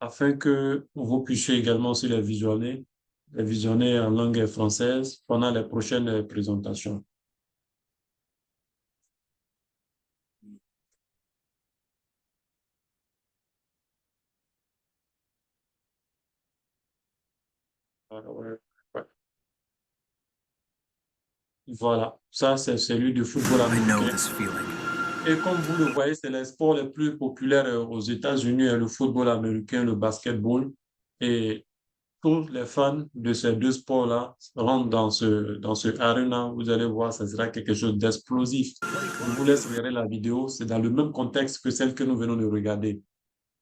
afin que vous puissiez également aussi les visionner en langue française pendant les prochaines présentations. Voilà, ça c'est celui du football américain. Et comme vous le voyez, c'est les sports les plus populaires aux États-Unis, le football américain, le basketball. Et tous les fans de ces deux sports-là rentrent dans ce arena. Vous allez voir, ça sera quelque chose d'explosif. Je vous laisse regarder la vidéo. C'est dans le même contexte que celle que nous venons de regarder.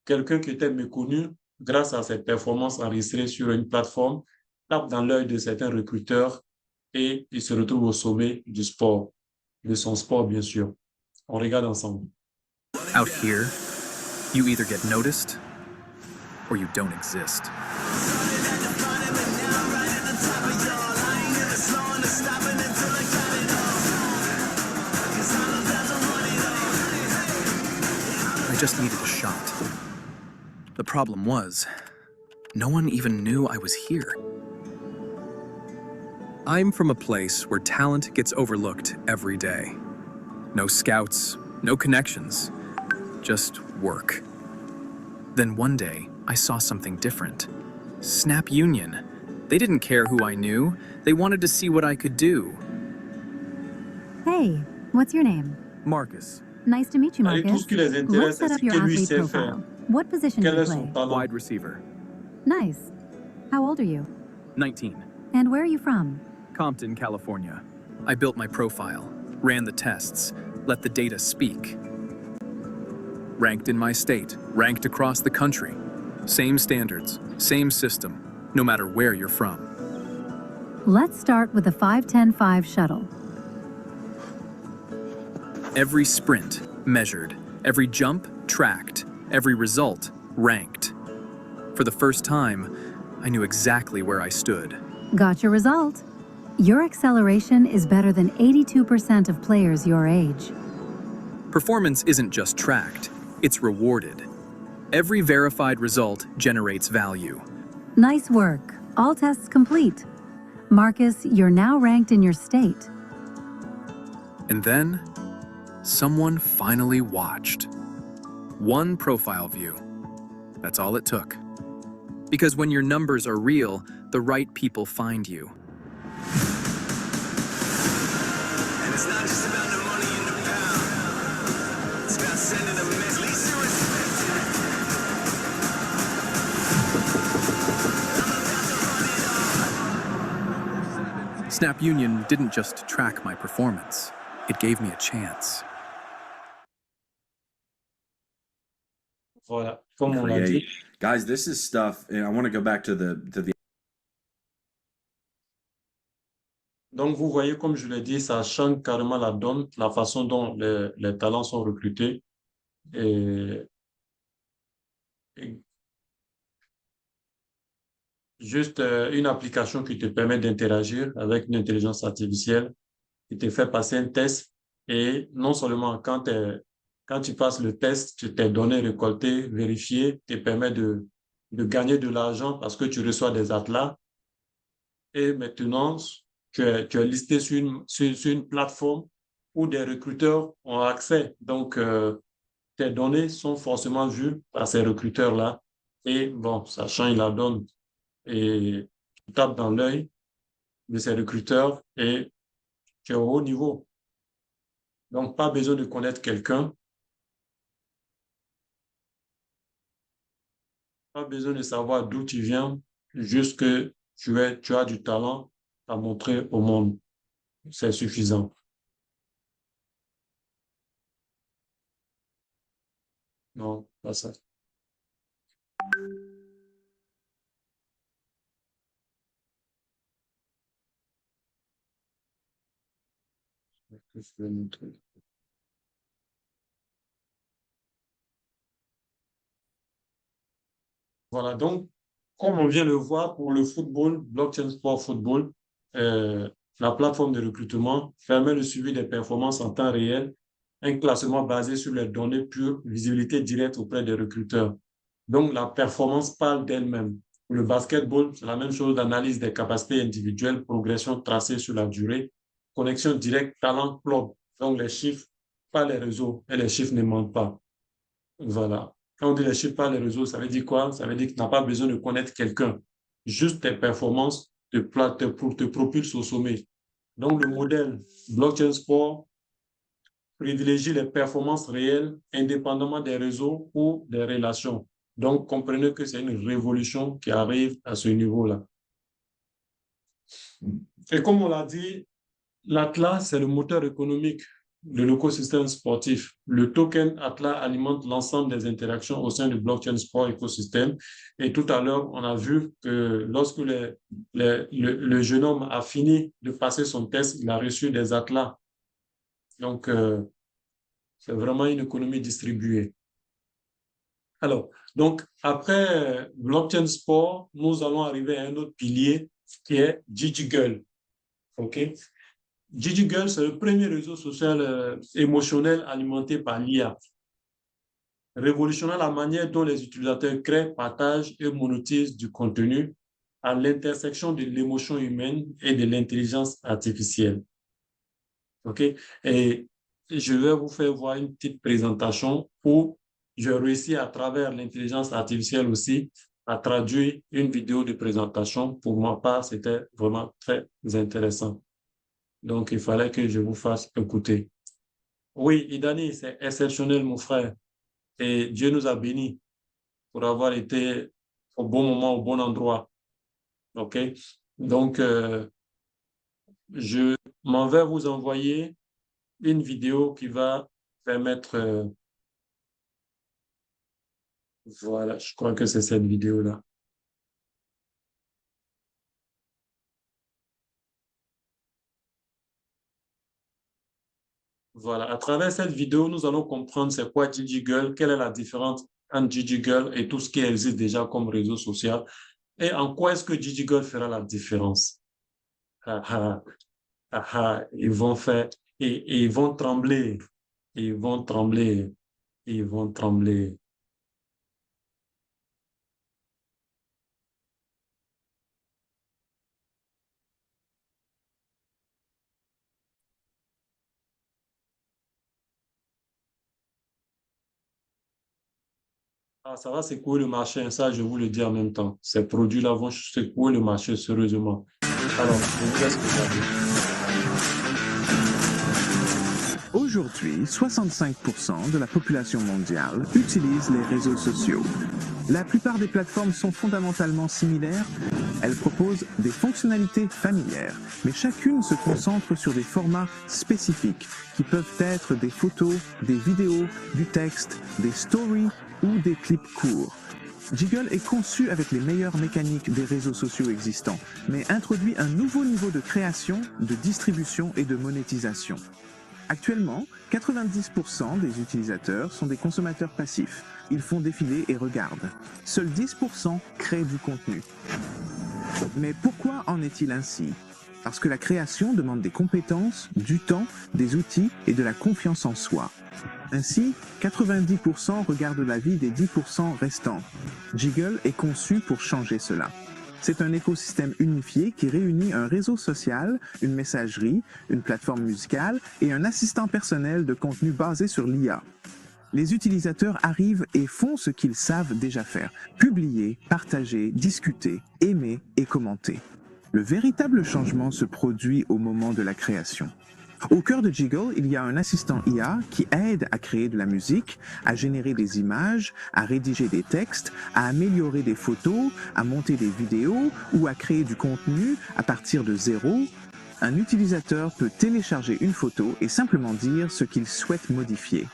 Quelqu'un qui était méconnu, grâce à cette performance enregistrée sur une plateforme, tape dans l'œil de certains recruteurs et il se retrouve au sommet du sport, de son sport bien sûr. On regarde ensemble. Out here, you either get noticed or you don't exist. I just needed a shot. The problem was, no one even knew I was here. I'm from a place where talent gets overlooked every day. No scouts, no connections, just work. Then one day, I saw something different. Snap Union. They didn't care who I knew. They wanted to see what I could do. Hey, what's your name? Marcus. Nice to meet you, Allez, tout Marcus. ce qui les Let's intéresse, set c'est up ce your que lui athlete sait faire. profile. What position do Quel you est son play? talent? Wide receiver. Nice. How old are you? 19. And where are you from? Compton, California. I built my profile, ran the tests, let the data speak. Ranked in my state, ranked across the country. Same standards, same system, no matter where you're from. Let's start with the 5-10-5 shuttle. Every sprint measured, every jump tracked, every result ranked. For the first time, I knew exactly where I stood. Got your result. Your acceleration is better than 82% of players your age. Performance isn't just tracked, it's rewarded. Every verified result generates value. Nice work. All tests complete. Marcus, you're now ranked in your state. And then, someone finally watched. One profile view. That's all it took. Because when your numbers are real, the right people find you. And it's not just about the money in the pound. It's about sending a message. Snap Union didn't just track my performance, it gave me a chance. Voilà, comme on l'a dit. Guys, this is stuff, and I want to go back to the Donc, vous voyez, comme je l'ai dit, ça change carrément la donne, la façon dont les talents sont recrutés. Et juste une application qui te permet d'interagir avec une intelligence artificielle, qui te fait passer un test. Et non seulement quand tu passes le test, tes données récoltées, vérifiées, te permet de gagner de l'argent parce que tu reçois des atlas. Et maintenant, tu es listé sur une plateforme où des recruteurs ont accès. Donc, tes données sont forcément vues par ces recruteurs-là. Et bon, ça change la donne. Et tu tapes dans l'œil de ces recruteurs et tu es au haut niveau. Donc, pas besoin de connaître quelqu'un. Pas besoin de savoir d'où tu viens, juste que tu as du talent à montrer au monde. C'est suffisant. Non, pas ça. Je vais montrer. Voilà, donc, comme on vient de le voir pour le football, Blockchain Sport Football, la plateforme de recrutement permet le suivi des performances en temps réel, un classement basé sur les données pures, visibilité directe auprès des recruteurs. Donc, la performance parle d'elle-même. Pour le basketball, c'est la même chose, l'analyse des capacités individuelles, progression tracée sur la durée, connexion directe, talent, club. Donc, les chiffres, pas les réseaux, et les chiffres ne mentent pas. Voilà. Quand on dit les chiffres, pas les réseaux, ça veut dire quoi? Ça veut dire que tu n'as pas besoin de connaître quelqu'un. Juste tes performances te propulsent au sommet. Donc, le modèle Blockchain Sport privilégie les performances réelles indépendamment des réseaux ou des relations. Donc, comprenez que c'est une révolution qui arrive à ce niveau-là. Et comme on l'a dit, l'Atlas, c'est le moteur économique de l'écosystème sportif. Le token Atlas alimente l'ensemble des interactions au sein du blockchain sport écosystème. Et tout à l'heure, on a vu que lorsque le jeune homme a fini de passer son test, il a reçu des Atlas. Donc, c'est vraiment une économie distribuée. Alors, donc, après blockchain sport, nous allons arriver à un autre pilier qui est Gigi-Girl. OK? Gigi-Girl, c'est le premier réseau social émotionnel alimenté par l'IA, révolutionnant la manière dont les utilisateurs créent, partagent et monétisent du contenu à l'intersection de l'émotion humaine et de l'intelligence artificielle. OK? Et je vais vous faire voir une petite présentation où j'ai réussi à travers l'intelligence artificielle aussi à traduire une vidéo de présentation. Pour ma part, c'était vraiment très intéressant. Donc, il fallait que je vous fasse écouter. Oui, Idani, c'est exceptionnel, mon frère. Et Dieu nous a bénis pour avoir été au bon moment, au bon endroit. OK? Donc, je m'en vais vous envoyer une vidéo qui va permettre... voilà, je crois que c'est cette vidéo-là. Voilà, à travers cette vidéo, nous allons comprendre c'est quoi Gigi-Girl, quelle est la différence entre Gigi-Girl et tout ce qui existe déjà comme réseau social et en quoi est-ce que Gigi-Girl fera la différence. Ils vont faire, et ils vont trembler, ils vont trembler, ils vont trembler. Ah, ça va secouer le marché, ça je vous le dis en même temps. Ces produits-là vont secouer le marché sérieusement. Alors, je vous laisse regarder. Aujourd'hui, 65% de la population mondiale utilise les réseaux sociaux. La plupart des plateformes sont fondamentalement similaires. Elles proposent des fonctionnalités familières, mais chacune se concentre sur des formats spécifiques qui peuvent être des photos, des vidéos, du texte, des stories ou des clips courts. Jiggle est conçu avec les meilleures mécaniques des réseaux sociaux existants, mais introduit un nouveau niveau de création, de distribution et de monétisation. Actuellement, 90% des utilisateurs sont des consommateurs passifs. Ils font défiler et regardent. Seuls 10% créent du contenu. Mais pourquoi en est-il ainsi? Parce que la création demande des compétences, du temps, des outils et de la confiance en soi. Ainsi, 90% regardent la vie des 10% restants. Jiggle est conçu pour changer cela. C'est un écosystème unifié qui réunit un réseau social, une messagerie, une plateforme musicale et un assistant personnel de contenu basé sur l'IA. Les utilisateurs arrivent et font ce qu'ils savent déjà faire: publier, partager, discuter, aimer et commenter. Le véritable changement se produit au moment de la création. Au cœur de Jiggle, il y a un assistant IA qui aide à créer de la musique, à générer des images, à rédiger des textes, à améliorer des photos, à monter des vidéos ou à créer du contenu à partir de zéro. Un utilisateur peut télécharger une photo et simplement dire ce qu'il souhaite modifier.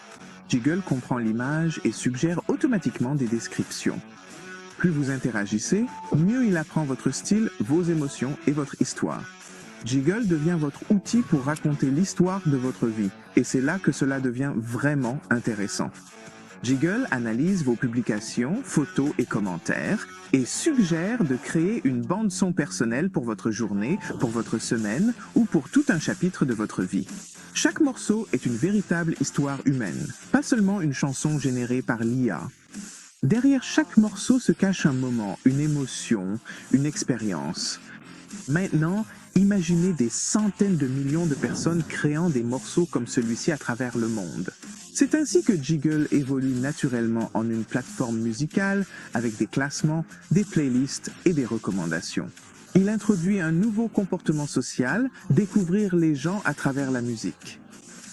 Jiggle comprend l'image et suggère automatiquement des descriptions. Plus vous interagissez, mieux il apprend votre style, vos émotions et votre histoire. Jiggle devient votre outil pour raconter l'histoire de votre vie, et c'est là que cela devient vraiment intéressant. Jiggle analyse vos publications, photos et commentaires et suggère de créer une bande-son personnelle pour votre journée, pour votre semaine ou pour tout un chapitre de votre vie. Chaque morceau est une véritable histoire humaine, pas seulement une chanson générée par l'IA. Derrière chaque morceau se cache un moment, une émotion, une expérience. Maintenant, imaginez des centaines de millions de personnes créant des morceaux comme celui-ci à travers le monde. C'est ainsi que Jiggle évolue naturellement en une plateforme musicale avec des classements, des playlists et des recommandations. Il introduit un nouveau comportement social, découvrir les gens à travers la musique.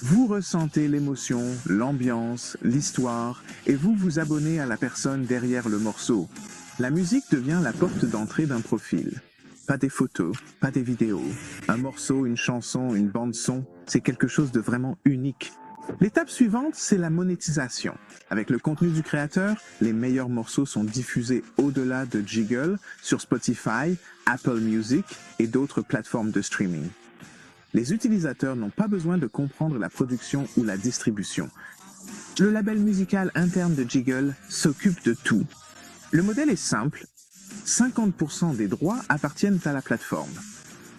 Vous ressentez l'émotion, l'ambiance, l'histoire et vous vous abonnez à la personne derrière le morceau. La musique devient la porte d'entrée d'un profil. Pas des photos, pas des vidéos. Un morceau, une chanson, une bande-son, c'est quelque chose de vraiment unique. L'étape suivante, c'est la monétisation. Avec le contenu du créateur, les meilleurs morceaux sont diffusés au-delà de Jiggle sur Spotify, Apple Music et d'autres plateformes de streaming. Les utilisateurs n'ont pas besoin de comprendre la production ou la distribution. Le label musical interne de Jiggle s'occupe de tout. Le modèle est simple. 50% des droits appartiennent à la plateforme.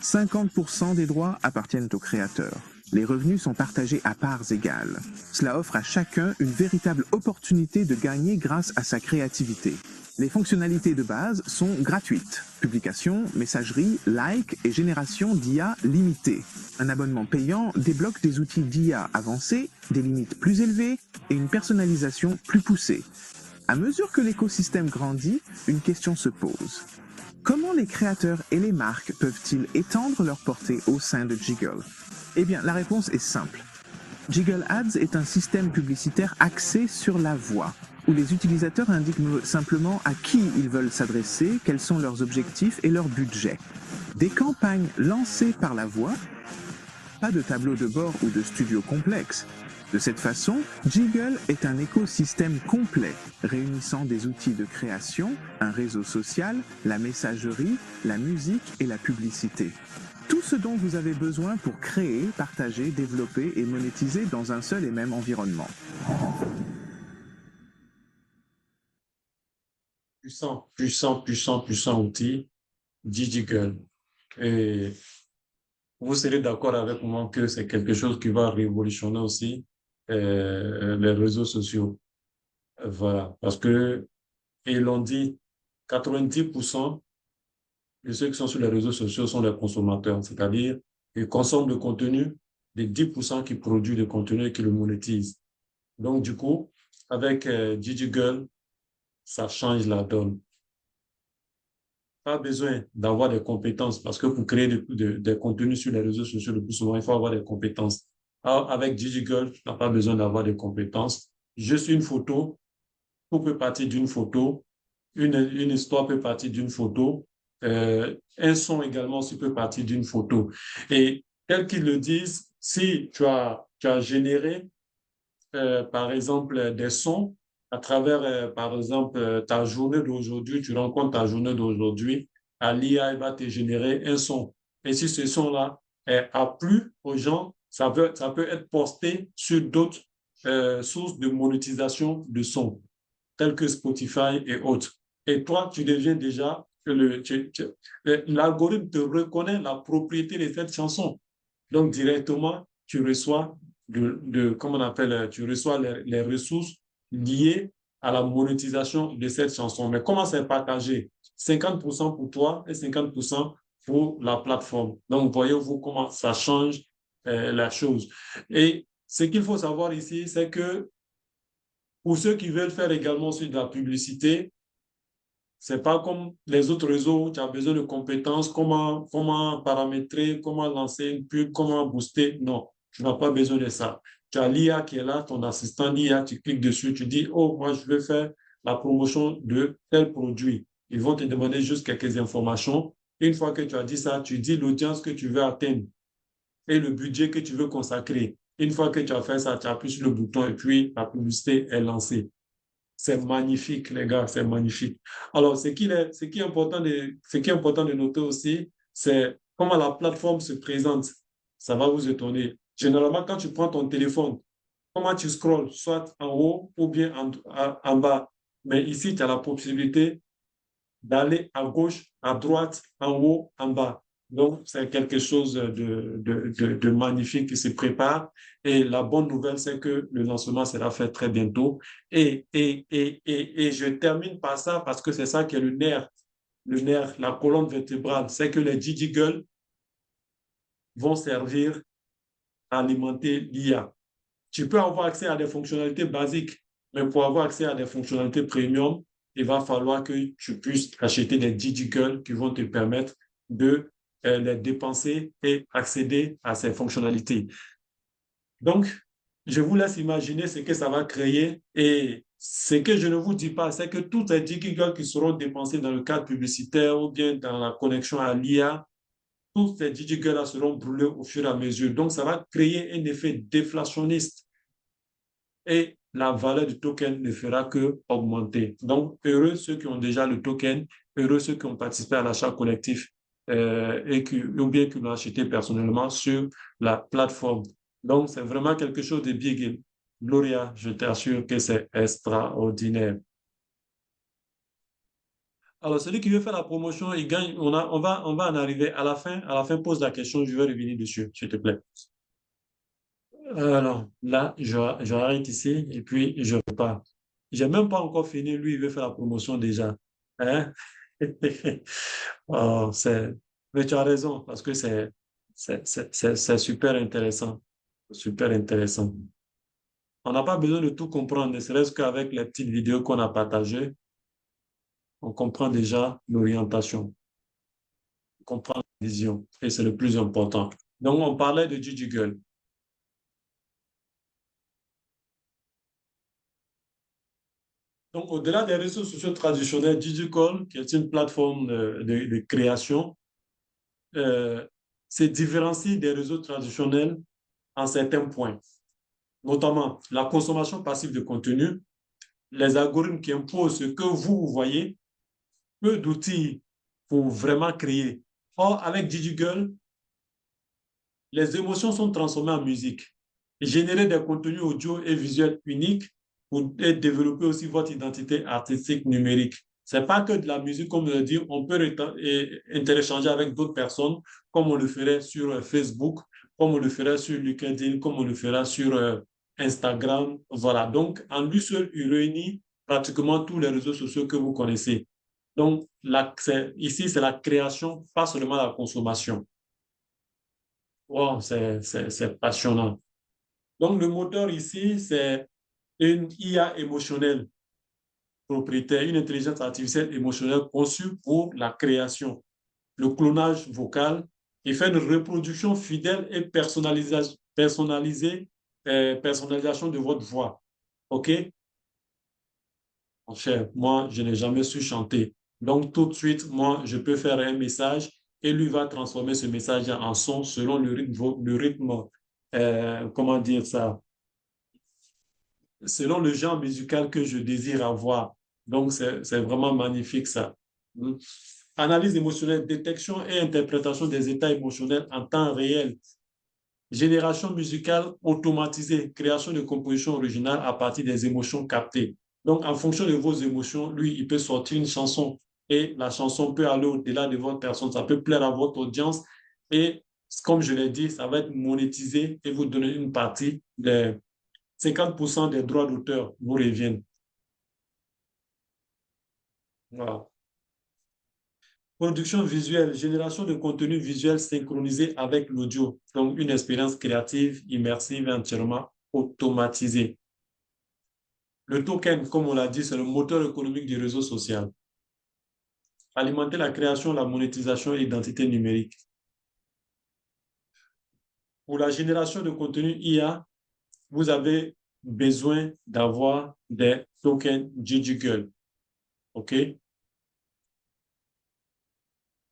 50% des droits appartiennent au créateur. Les revenus sont partagés à parts égales. Cela offre à chacun une véritable opportunité de gagner grâce à sa créativité. Les fonctionnalités de base sont gratuites. Publication, messagerie, like et génération d'IA limitée. Un abonnement payant débloque des outils d'IA avancés, des limites plus élevées et une personnalisation plus poussée. À mesure que l'écosystème grandit, une question se pose. Comment les créateurs et les marques peuvent-ils étendre leur portée au sein de Jiggle? Eh bien, la réponse est simple. Jiggle Ads est un système publicitaire axé sur la voix, où les utilisateurs indiquent simplement à qui ils veulent s'adresser, quels sont leurs objectifs et leur budget. Des campagnes lancées par la voix, pas de tableau de bord ou de studio complexe. De cette façon, Jiggle est un écosystème complet, réunissant des outils de création, un réseau social, la messagerie, la musique et la publicité. Tout ce dont vous avez besoin pour créer, partager, développer et monétiser dans un seul et même environnement. Puissant outil, Jiggle. Et vous serez d'accord avec moi que c'est quelque chose qui va révolutionner aussi les réseaux sociaux. Voilà, parce que, et l'on dit, 90% de ceux qui sont sur les réseaux sociaux sont les consommateurs, c'est-à-dire ils consomment le contenu des 10% qui produisent le contenu et qui le monétisent. Donc, du coup, avec Jiggle, ça change la donne. Pas besoin d'avoir des compétences parce que pour créer des contenus sur les réseaux sociaux, le plus souvent, il faut avoir des compétences. Alors, avec Jiggle, tu n'as pas besoin d'avoir des compétences. Juste une photo, tout peut partir d'une photo, une histoire peut partir d'une photo, un son également aussi peut partir d'une photo. Et tel qu'ils le disent, si tu as généré, par exemple, des sons à travers, par exemple, ta journée d'aujourd'hui, tu rencontres ta journée d'aujourd'hui, à l'IA, elle va te générer un son. Et si ce son-là a plu aux gens, ça peut être posté sur d'autres sources de monétisation de son, telles que Spotify et autres. Et toi, tu deviens déjà, l'algorithme te reconnaît la propriété de cette chanson. Donc, directement, tu reçois comment on appelle, tu reçois les ressources liées à la monétisation de cette chanson. Mais comment c'est partagé? 50% pour toi et 50% pour la plateforme. Donc, voyez-vous comment ça change la chose. Et ce qu'il faut savoir ici, c'est que pour ceux qui veulent faire également aussi de la publicité, c'est pas comme les autres réseaux où tu as besoin de compétences, comment paramétrer, comment lancer une pub, comment booster. Non, tu n'as pas besoin de ça. Tu as l'IA qui est là, ton assistant d'IA, tu cliques dessus, tu dis, oh, moi, je veux faire la promotion de tel produit. Ils vont te demander juste quelques informations. Une fois que tu as dit ça, tu dis l'audience que tu veux atteindre et le budget que tu veux consacrer. Une fois que tu as fait ça, tu appuies sur le bouton et puis la publicité est lancée. C'est magnifique, les gars, c'est magnifique. Alors, ce qui est important de noter aussi, c'est comment la plateforme se présente. Ça va vous étonner. Généralement, quand tu prends ton téléphone, comment tu scrolles, soit en haut ou bien en bas. Mais ici, tu as la possibilité d'aller à gauche, à droite, en haut, en bas. Donc, c'est quelque chose de magnifique qui se prépare. Et la bonne nouvelle, c'est que le lancement sera fait très bientôt. Et je termine par ça parce que c'est ça qui est le nerf, la colonne vertébrale. C'est que les Gigi Girls vont servir à alimenter l'IA. Tu peux avoir accès à des fonctionnalités basiques, mais pour avoir accès à des fonctionnalités premium, il va falloir que tu puisses acheter des digicals qui vont te permettre de les dépenser et accéder à ces fonctionnalités. Donc, je vous laisse imaginer ce que ça va créer et ce que je ne vous dis pas, c'est que tous ces digicals qui seront dépensés dans le cadre publicitaire ou bien dans la connexion à l'IA, tous ces digicals seront brûlés au fur et à mesure. Donc, ça va créer un effet déflationniste et la valeur du token ne fera que augmenter. Donc, heureux ceux qui ont déjà le token, heureux ceux qui ont participé à l'achat collectif ou bien qui l'ont acheté personnellement sur la plateforme. Donc, c'est vraiment quelque chose de big. Gloria, je t'assure que c'est extraordinaire. Alors, celui qui veut faire la promotion, il gagne. On va en arriver à la fin. À la fin, pose la question, je vais revenir dessus, s'il te plaît. Alors, là, j'arrête ici et puis je repars. J'ai même pas encore fini. Lui, il veut faire la promotion déjà. Hein? Oh, mais tu as raison parce que c'est super intéressant. Super intéressant. On n'a pas besoin de tout comprendre, ne serait-ce qu'avec les petites vidéos qu'on a partagées, on comprend déjà l'orientation, on comprend la vision et c'est le plus important. Donc, on parlait de Gigi Girl. Donc, au-delà des réseaux sociaux traditionnels, Digicall, qui est une plateforme de création, se différencie des réseaux traditionnels en certains points, notamment la consommation passive de contenu, les algorithmes qui imposent ce que vous voyez, peu d'outils pour vraiment créer. Or, avec Digicall, les émotions sont transformées en musique. Générer des contenus audio et visuels uniques pour développer aussi votre identité artistique numérique. Ce n'est pas que de la musique, comme je le dis, on peut interéchanger avec d'autres personnes, comme on le ferait sur Facebook, comme on le ferait sur LinkedIn, comme on le ferait sur Instagram. Voilà. Donc, en lui seul, il réunit pratiquement tous les réseaux sociaux que vous connaissez. Donc, ici, c'est la création, pas seulement la consommation. Wow, c'est passionnant. Donc, le moteur ici, c'est une IA émotionnelle propriétaire, une intelligence artificielle émotionnelle conçue pour la création, le clonage vocal et fait une reproduction fidèle et personnalisation de votre voix. OK? Mon cher, moi, je n'ai jamais su chanter. Donc, tout de suite, moi, je peux faire un message et lui va transformer ce message en son selon le rythme comment dire ça, selon le genre musical que je désire avoir. Donc, c'est vraiment magnifique ça. Analyse émotionnelle, détection et interprétation des états émotionnels en temps réel. Génération musicale automatisée, création de compositions originales à partir des émotions captées. Donc, en fonction de vos émotions, lui, il peut sortir une chanson et la chanson peut aller au-delà de votre personne. Ça peut plaire à votre audience et, comme je l'ai dit, ça va être monétisé et vous donner une partie des 50% des droits d'auteur vous reviennent. Voilà. Production visuelle, génération de contenu visuel synchronisé avec l'audio. Donc, une expérience créative, immersive et entièrement automatisée. Le token, comme on l'a dit, c'est le moteur économique du réseau social. Alimenter la création, la monétisation et l'identité numérique. Pour la génération de contenu IA, vous avez besoin d'avoir des tokens Digicall. OK?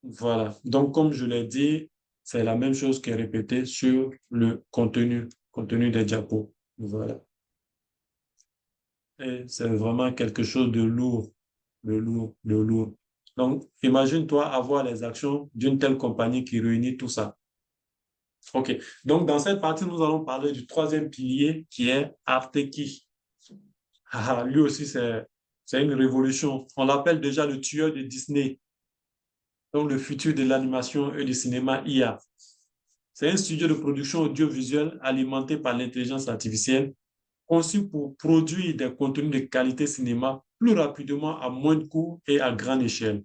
Voilà. Donc, comme je l'ai dit, c'est la même chose qui est répétée sur le contenu contenu des diapos. Voilà. Et c'est vraiment quelque chose de lourd, de lourd, de lourd. Donc, imagine-toi avoir les actions d'une telle compagnie qui réunit tout ça. OK. Donc, dans cette partie, nous allons parler du troisième pilier qui est Arteki. Lui aussi, c'est une révolution. On l'appelle déjà le tueur de Disney. Donc, le futur de l'animation et du cinéma IA. C'est un studio de production audiovisuelle alimenté par l'intelligence artificielle, conçu pour produire des contenus de qualité cinéma plus rapidement, à moins de coûts et à grande échelle.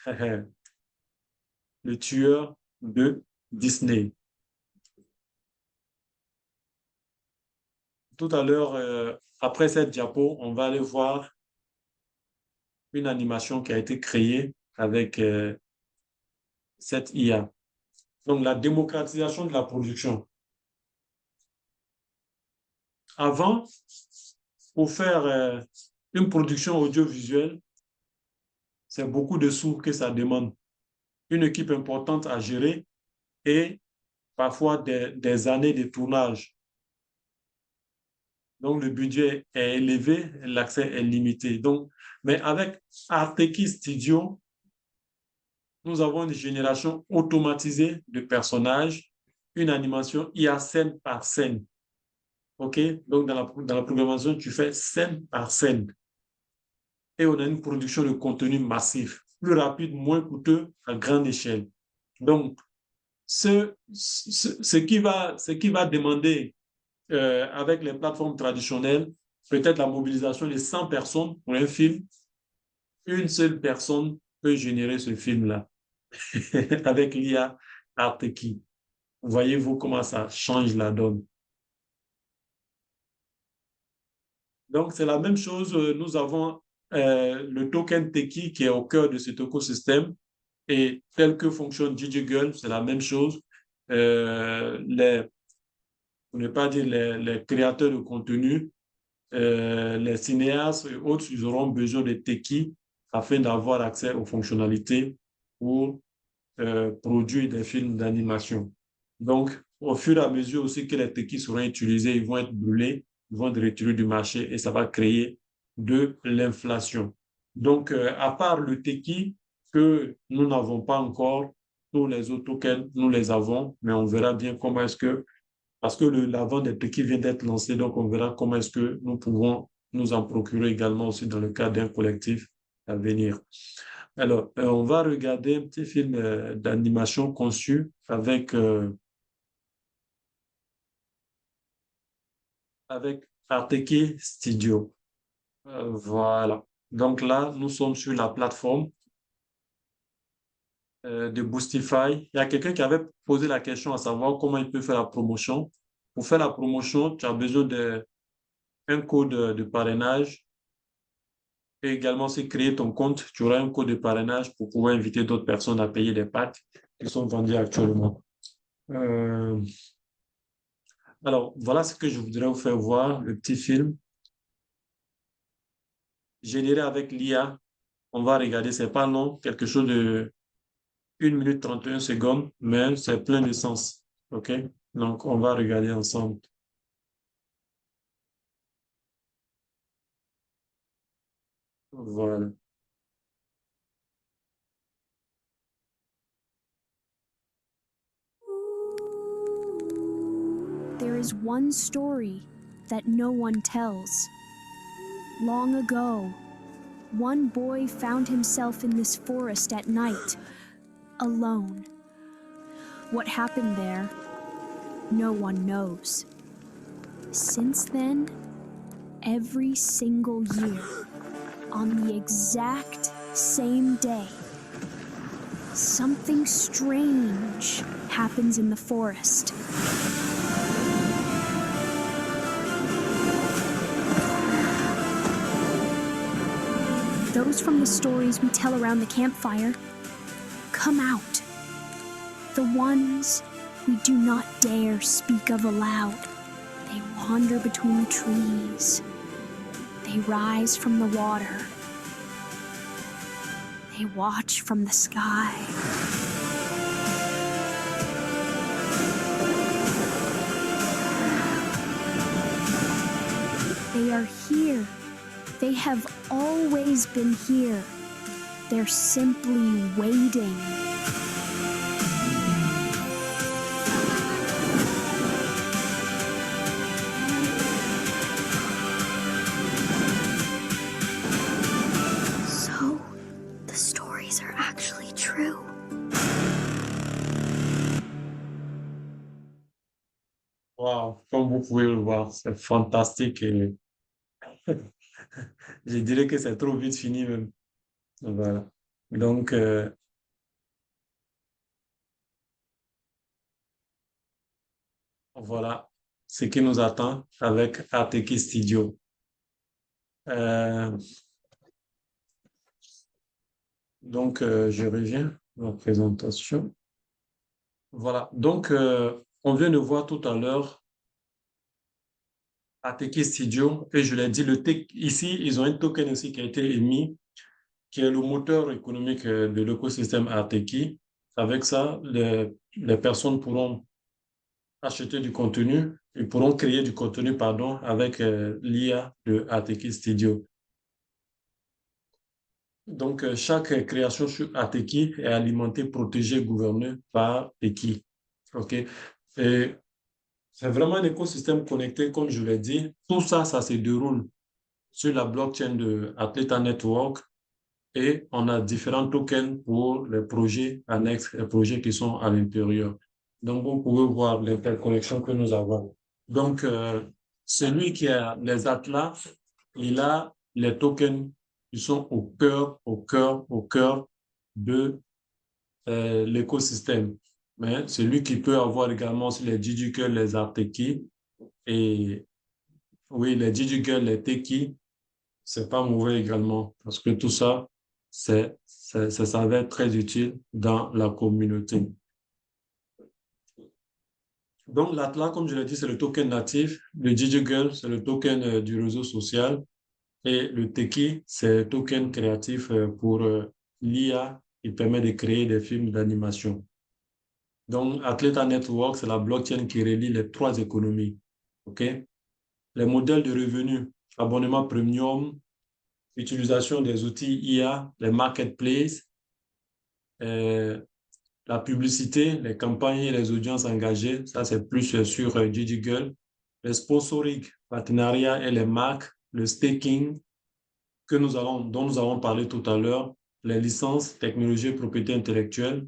Le tueur de Disney. Tout à l'heure, après cette diapo, on va aller voir une animation qui a été créée avec cette IA. Donc, la démocratisation de la production. Avant, pour faire une production audiovisuelle, c'est beaucoup de sous que ça demande. Une équipe importante à gérer et parfois des années de tournage. Donc, le budget est élevé, l'accès est limité. Donc, mais avec Arteki Studio, nous avons une génération automatisée de personnages, une animation IA scène par scène. OK? Donc, dans la programmation, tu fais scène par scène. Et on a une production de contenu massif, plus rapide, moins coûteux, à grande échelle. Donc, ce qui va demander avec les plateformes traditionnelles, peut-être la mobilisation de 100 personnes pour un film, une seule personne peut générer ce film-là avec l'IA Arteki. Voyez-vous comment ça change la donne. Donc, c'est la même chose. Nous avons le token Teki qui est au cœur de cet écosystème. Et tel que fonctionne Digigirl, c'est la même chose. Pour ne pas dire les créateurs de contenu, les cinéastes et autres, ils auront besoin de Teki afin d'avoir accès aux fonctionnalités pour produire des films d'animation. Donc, au fur et à mesure aussi que les Teki seront utilisés, ils vont être brûlés, ils vont être retirés du marché et ça va créer de l'inflation. Donc, à part le Teki que nous n'avons pas encore, tous les autres tokens, nous les avons, mais on verra bien comment est-ce que, parce que la vente des Teki vient d'être lancée, donc on verra comment est-ce que nous pouvons nous en procurer également aussi dans le cadre d'un collectif à venir. Alors, on va regarder un petit film d'animation conçu avec Arteki Studio. Voilà. Donc là, nous sommes sur la plateforme de Boostify. Il y a quelqu'un qui avait posé la question à savoir comment il peut faire la promotion. Pour faire la promotion, tu as besoin d'un code de parrainage. Et également, si créer ton compte, tu auras un code de parrainage pour pouvoir inviter d'autres personnes à payer des packs qui sont vendus actuellement. Alors, voilà ce que je voudrais vous faire voir, le petit film. Généré avec l'IA, on va regarder, c'est pas long, quelque chose de 1 minute 31 secondes, mais c'est plein de sens. OK? Donc, on va regarder ensemble. Voilà. There is one story that no one tells. Long ago, one boy found himself in this forest at night, alone. What happened there, no one knows. Since then, every single year, on the exact same day, something strange happens in the forest. Those from the stories we tell around the campfire come out. The ones we do not dare speak of aloud. They wander between the trees. They rise from the water. They watch from the sky. are here. They have always been here. They're simply waiting. So, the stories are actually true. Wow, comme vous pouvez le voir, c'est fantastique et je dirais que c'est trop vite fini même. Voilà. Donc, voilà ce qui nous attend avec ATK Studio. Donc, je reviens à la présentation. Voilà. Donc, on vient de voir tout à l'heure ATK Studio et je l'ai dit, ici, ils ont un token aussi qui a été émis, qui est le moteur économique de l'écosystème ATK. Avec ça, les personnes pourront acheter du contenu, ils pourront créer du contenu, pardon, avec l'IA de ATK Studio. Donc, chaque création sur ATK est alimentée, protégée, gouvernée par Teki. OK? Et c'est vraiment un écosystème connecté, comme je l'ai dit. Tout ça, ça se déroule sur la blockchain de Athleta Network et on a différents tokens pour les projets annexes, les projets qui sont à l'intérieur. Donc, vous pouvez voir l'interconnexion que nous avons. Donc, celui qui a les atlas, il a les tokens qui sont au cœur de l'écosystème. Mais celui qui peut avoir également sur les DigiCurl, les Arteki, et oui, les DigiCurl, les Teki, c'est pas mauvais également, parce que tout ça, ça s'avère très utile dans la communauté. Donc, l'Atlas, comme je l'ai dit, c'est le token natif. Le DigiGirl, c'est le token du réseau social. Et le Teki, c'est le token créatif pour l'IA qui permet de créer des films d'animation. Donc, Athleta Network, c'est la blockchain qui relie les trois économies. OK? Les modèles de revenus, abonnement premium, utilisation des outils IA, les marketplaces, la publicité, les campagnes et les audiences engagées, ça c'est plus sur DigiGirl. Le sponsoring, partenariat et les marques, le staking dont nous avons parlé tout à l'heure, les licences, technologies et propriété intellectuelle,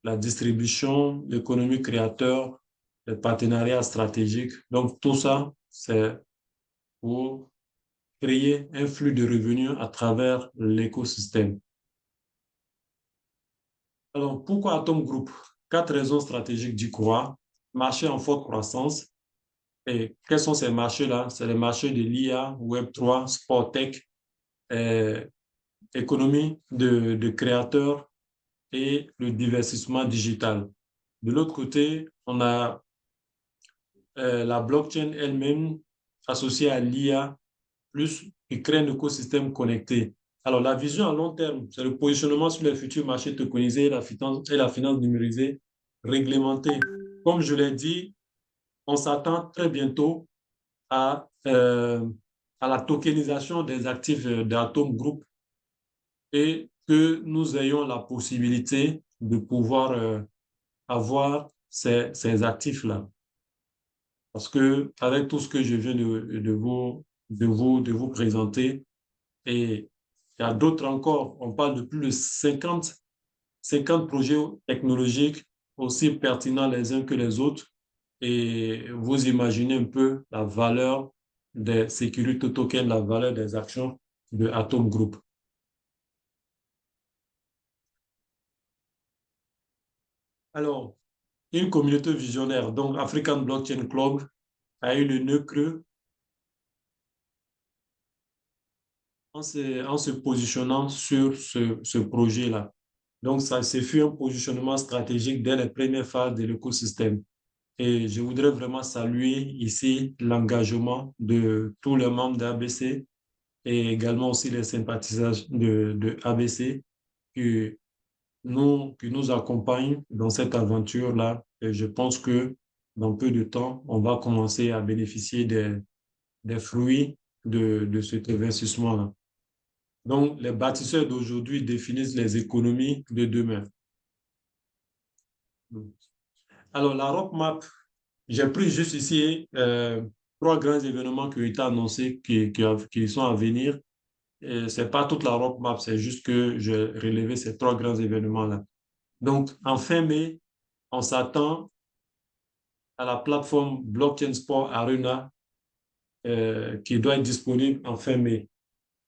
la distribution, l'économie créateur, les partenariats stratégiques. Donc tout ça, c'est pour créer un flux de revenus à travers l'écosystème. Alors, pourquoi Atom Group? 4 raisons stratégiques d'y croire. Marché en forte croissance. Et quels sont ces marchés-là? C'est les marchés de l'IA, Web3, Sport Tech, économie de créateurs et le divertissement digital. De l'autre côté, on a la blockchain elle-même associée à l'IA, plus qui crée un écosystème connecté. Alors, la vision à long terme, c'est le positionnement sur les futurs marchés tokenisés et la finance numérisée réglementée. Comme je l'ai dit, on s'attend très bientôt à la tokenisation des actifs d'Atom Group et que nous ayons la possibilité de pouvoir avoir ces actifs-là. Parce que avec tout ce que je viens de vous présenter, et il y a d'autres encore, on parle de plus de 50 projets technologiques aussi pertinents les uns que les autres. Et vous imaginez un peu la valeur des security tokens, la valeur des actions de Atom Group. Alors, une communauté visionnaire, donc African Blockchain Club, a eu le nœud creux en se positionnant sur ce projet-là. Donc, ça fut un positionnement stratégique dès les premières phases de l'écosystème. Et je voudrais vraiment saluer ici l'engagement de tous les membres d'ABC et également aussi les sympathisants de ABC qui nous accompagnent dans cette aventure-là. Et je pense que dans peu de temps, on va commencer à bénéficier des fruits de cet investissement-là. Donc, les bâtisseurs d'aujourd'hui définissent les économies de demain. Alors, la roadmap, j'ai pris juste ici 3 grands événements qui ont été annoncés, qui sont à venir. Ce n'est pas toute la roadmap, c'est juste que j'ai relevé ces 3 grands événements-là. Donc, en fin mai, on s'attend à la plateforme Blockchain Sport Arena qui doit être disponible en fin mai.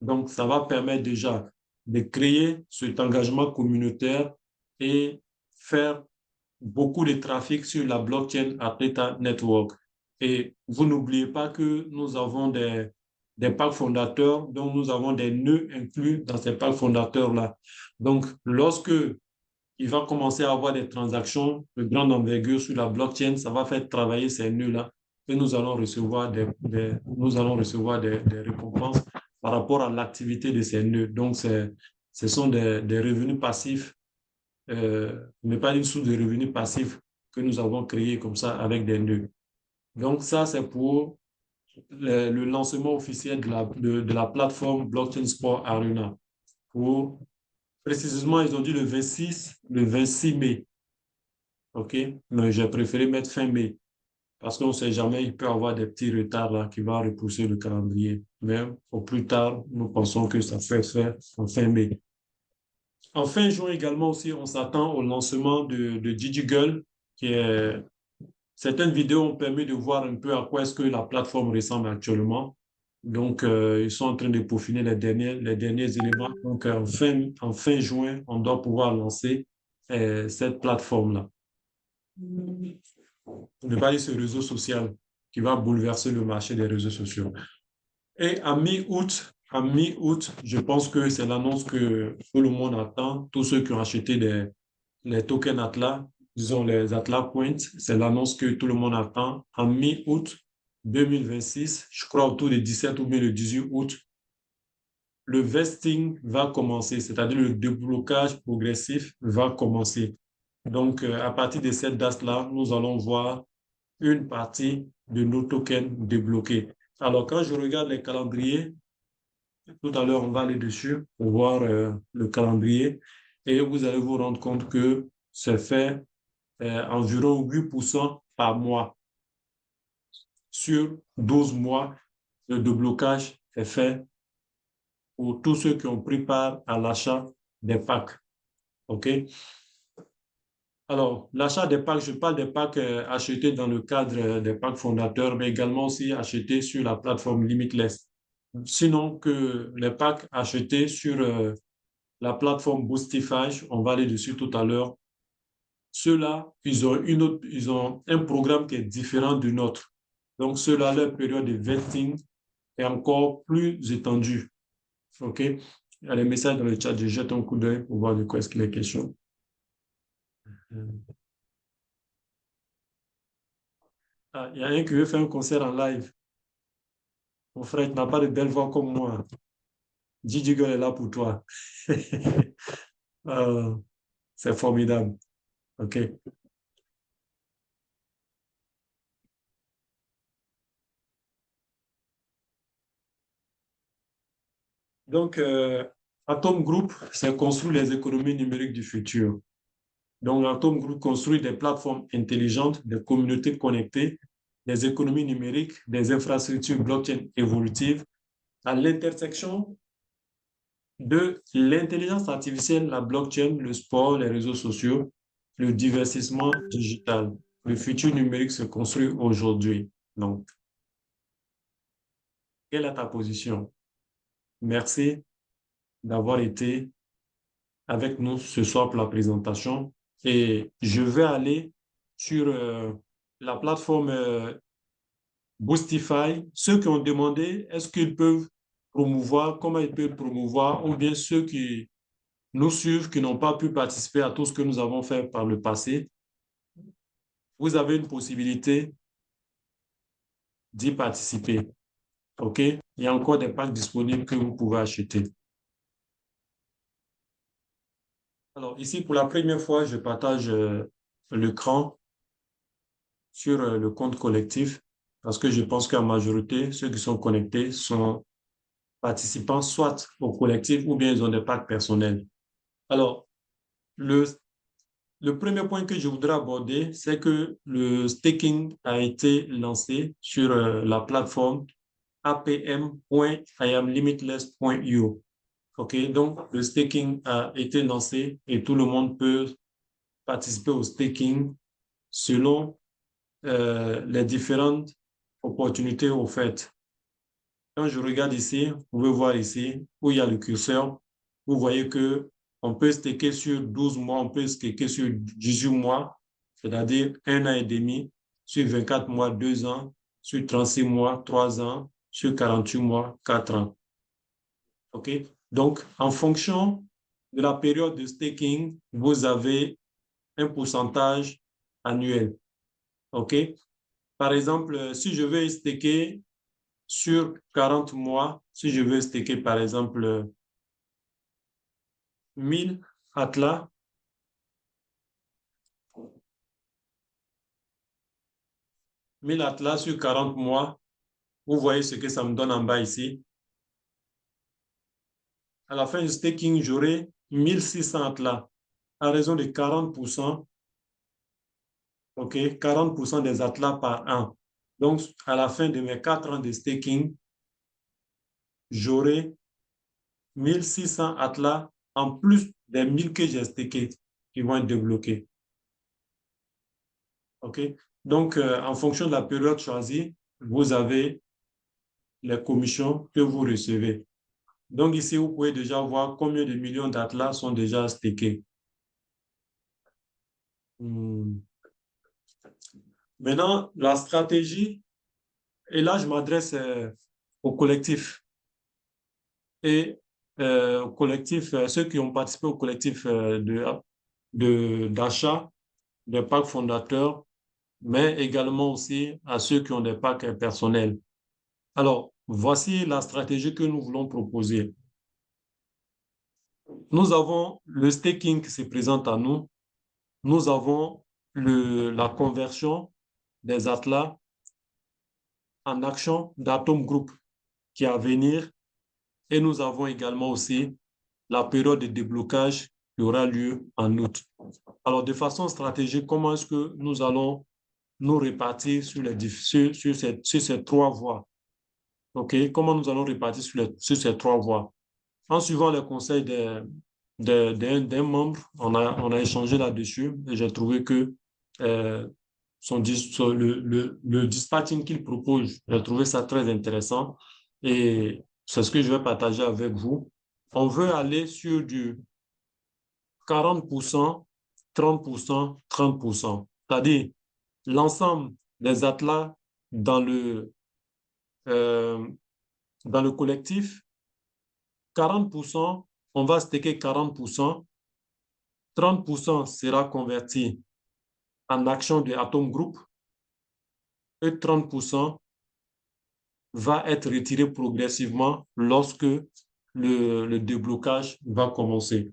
Donc, ça va permettre déjà de créer cet engagement communautaire et faire beaucoup de trafic sur la blockchain Atleta Network. Et vous n'oubliez pas que nous avons des packs fondateurs, donc nous avons des nœuds inclus dans ces packs fondateurs-là. Donc, lorsque il va commencer à avoir des transactions de grande envergure sur la blockchain, ça va faire travailler ces nœuds-là et nous allons recevoir des récompenses par rapport à l'activité de ces nœuds. Donc, ce sont des revenus passifs, mais pas une source de revenus passifs que nous avons créé comme ça avec des nœuds. Donc, ça, c'est pour le lancement officiel de la plateforme Blockchain Sport Arena. Précisément, ils ont dit le 26 mai. OK? Mais j'ai préféré mettre fin mai parce qu'on ne sait jamais, il peut y avoir des petits retards là qui vont repousser le calendrier. Mais au plus tard, nous pensons que ça peut être fait en fin mai. En fin juin également aussi, on s'attend au lancement de DigiGirl, qui est... Certaines vidéos ont permis de voir un peu à quoi est-ce que la plateforme ressemble actuellement. Donc, ils sont en train de peaufiner les derniers éléments. Donc, en fin juin, on doit pouvoir lancer cette plateforme-là. Ne pas dire ce réseau social qui va bouleverser le marché des réseaux sociaux. Et à mi-août, je pense que c'est l'annonce que tout le monde attend. Tous ceux qui ont acheté les tokens Atlas, disons les Atlas Points, c'est l'annonce que tout le monde attend. En mi-août 2026, je crois autour du 17 ou bien le 18 août, le vesting va commencer, c'est-à-dire le déblocage progressif va commencer. Donc, à partir de cette date-là, nous allons voir une partie de nos tokens débloqués. Alors, quand je regarde les calendriers, tout à l'heure, on va aller dessus pour voir le calendrier et vous allez vous rendre compte que c'est fait environ 8% par mois. Sur 12 mois, le déblocage est fait pour tous ceux qui ont pris part à l'achat des packs. OK? Alors, l'achat des packs, je parle des packs achetés dans le cadre des packs fondateurs, mais également aussi achetés sur la plateforme Limitless. Sinon, que les packs achetés sur la plateforme Boostify, on va aller dessus tout à l'heure, ceux-là, ils ont un programme qui est différent du nôtre. Donc, ceux-là, leur période de vesting est encore plus étendue. OK? Il y a des messages dans le chat, je jette un coup d'œil pour voir de quoi est-ce qu'il est question. Ah, il y a un qui veut faire un concert en live. Mon frère, tu n'as pas de belle voix comme moi. DigiGirl est là pour toi. C'est formidable. OK. Donc, Atom Group, c'est construire les économies numériques du futur. Donc, Atom Group construit des plateformes intelligentes, des communautés connectées, des économies numériques, des infrastructures blockchain évolutives à l'intersection de l'intelligence artificielle, la blockchain, le sport, les réseaux sociaux, le divertissement digital. Le futur numérique se construit aujourd'hui. Donc, quelle est ta position? Merci d'avoir été avec nous ce soir pour la présentation. Et je vais aller sur la plateforme Boostify. Ceux qui ont demandé, est-ce qu'ils peuvent promouvoir, comment ils peuvent promouvoir, ou bien ceux qui nous suivent, qui n'ont pas pu participer à tout ce que nous avons fait par le passé, vous avez une possibilité d'y participer. OK? Il y a encore des packs disponibles que vous pouvez acheter. Alors, ici, pour la première fois, je partage l'écran sur le compte collectif. parce que je pense qu'en majorité, ceux qui sont connectés sont participants soit au collectif ou bien ils ont des packs personnels. Alors, le premier point que je voudrais aborder, c'est que le staking a été lancé sur la plateforme apm.iamlimitless.io. OK, donc le staking a été lancé et tout le monde peut participer au staking selon les différentes opportunités offertes. Quand je regarde ici, vous pouvez voir ici où il y a le curseur. Vous voyez que on peut staker sur 12 mois, on peut staker sur 18 mois, c'est-à-dire 1 an et demi, sur 24 mois, 2 ans, sur 36 mois, 3 ans, sur 48 mois, 4 ans. OK? Donc, en fonction de la période de staking, vous avez un pourcentage annuel. OK? Par exemple, si je veux staker sur 40 mois, si je veux staker par exemple 1000 Atlas, sur 40 mois, vous voyez ce que ça me donne en bas ici. À la fin du staking, j'aurai 1600 Atlas à raison de 40%. OK, 40% des Atlas par an. Donc, à la fin de mes 4 ans de staking, j'aurai 1600 Atlas en plus des 1000 que j'ai stakés qui vont être débloqués. OK? Donc, en fonction de la période choisie, vous avez les commissions que vous recevez. Donc, ici, vous pouvez déjà voir combien de millions d'Atlas sont déjà stakés. Maintenant, la stratégie, et là, je m'adresse au collectif. Et au collectif, ceux qui ont participé au collectif d'achat des packs fondateurs, mais également aussi à ceux qui ont des packs personnels. Alors, voici la stratégie que nous voulons proposer. Nous avons le staking qui se présente à nous. Nous avons la conversion des Atlas en action d'Atom Group qui est à venir. Et nous avons également aussi la période de déblocage qui aura lieu en août. Alors, de façon stratégique, comment est-ce que nous allons nous répartir sur ces 3 voies? OK? Comment nous allons répartir sur ces 3 voies? En suivant les conseils d'un membre, on a échangé là-dessus et j'ai trouvé que le dispatching qu'il propose, j'ai trouvé ça très intéressant et c'est ce que je vais partager avec vous. On veut aller sur du 40%, 30%, 30%. C'est-à-dire l'ensemble des Atlas dans le collectif, 40%, on va staker 40%, 30% sera converti en action de Atom Group et 30% va être retiré progressivement lorsque le déblocage va commencer.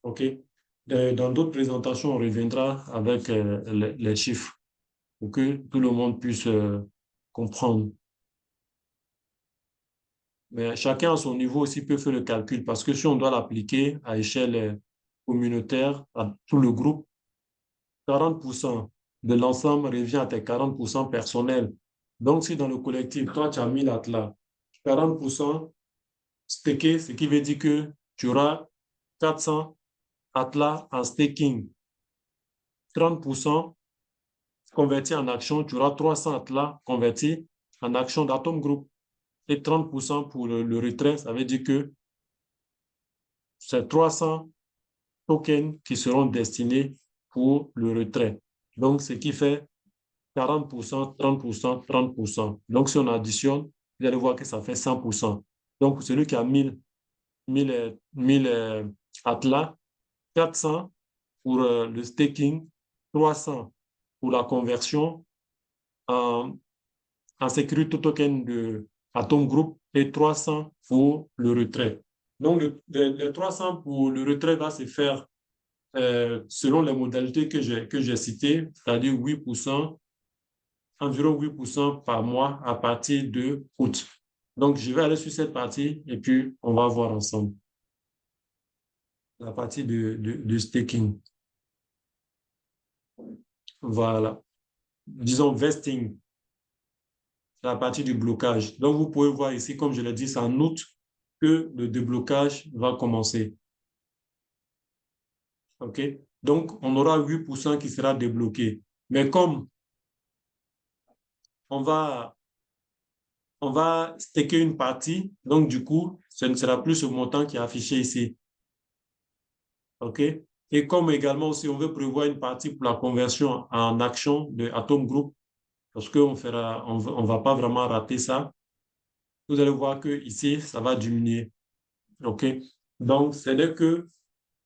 OK? Dans d'autres présentations, on reviendra avec les chiffres pour que tout le monde puisse comprendre. Mais chacun à son niveau aussi peut faire le calcul parce que si on doit l'appliquer à échelle communautaire, à tout le groupe, 40% de l'ensemble revient à tes 40% personnels. Donc, si dans le collectif, toi, tu as 1000 Atlas, 40% staké, ce qui veut dire que tu auras 400 Atlas en staking. 30% convertis en action, tu auras 300 Atlas convertis en action d'Atom Group. Et 30% pour le retrait, ça veut dire que c'est 300 tokens qui seront destinés pour le retrait. Donc, ce qui fait 40%, 30%, 30%. Donc, si on additionne, vous allez voir que ça fait 100%. Donc, pour celui qui a 1000 Atlas, 400 pour le staking, 300 pour la conversion en security token de Atom Group et 300 pour le retrait. Donc, les 300 pour le retrait va se faire selon les modalités que j'ai citées, c'est-à-dire 8%, environ 8% par mois à partir de août. Donc, je vais aller sur cette partie et puis on va voir ensemble. La partie de staking. Voilà. Disons vesting. C'est la partie du blocage. Donc, vous pouvez voir ici, comme je l'ai dit, c'est en août que le déblocage va commencer. OK? Donc, on aura 8% qui sera débloqué. Mais comme on va staker une partie, donc du coup, ce ne sera plus ce montant qui est affiché ici. OK? Et comme également aussi, on veut prévoir une partie pour la conversion en action de Atom Group, parce qu'on ne va pas vraiment rater ça. Vous allez voir que ici, ça va diminuer. OK? Donc, ce n'est que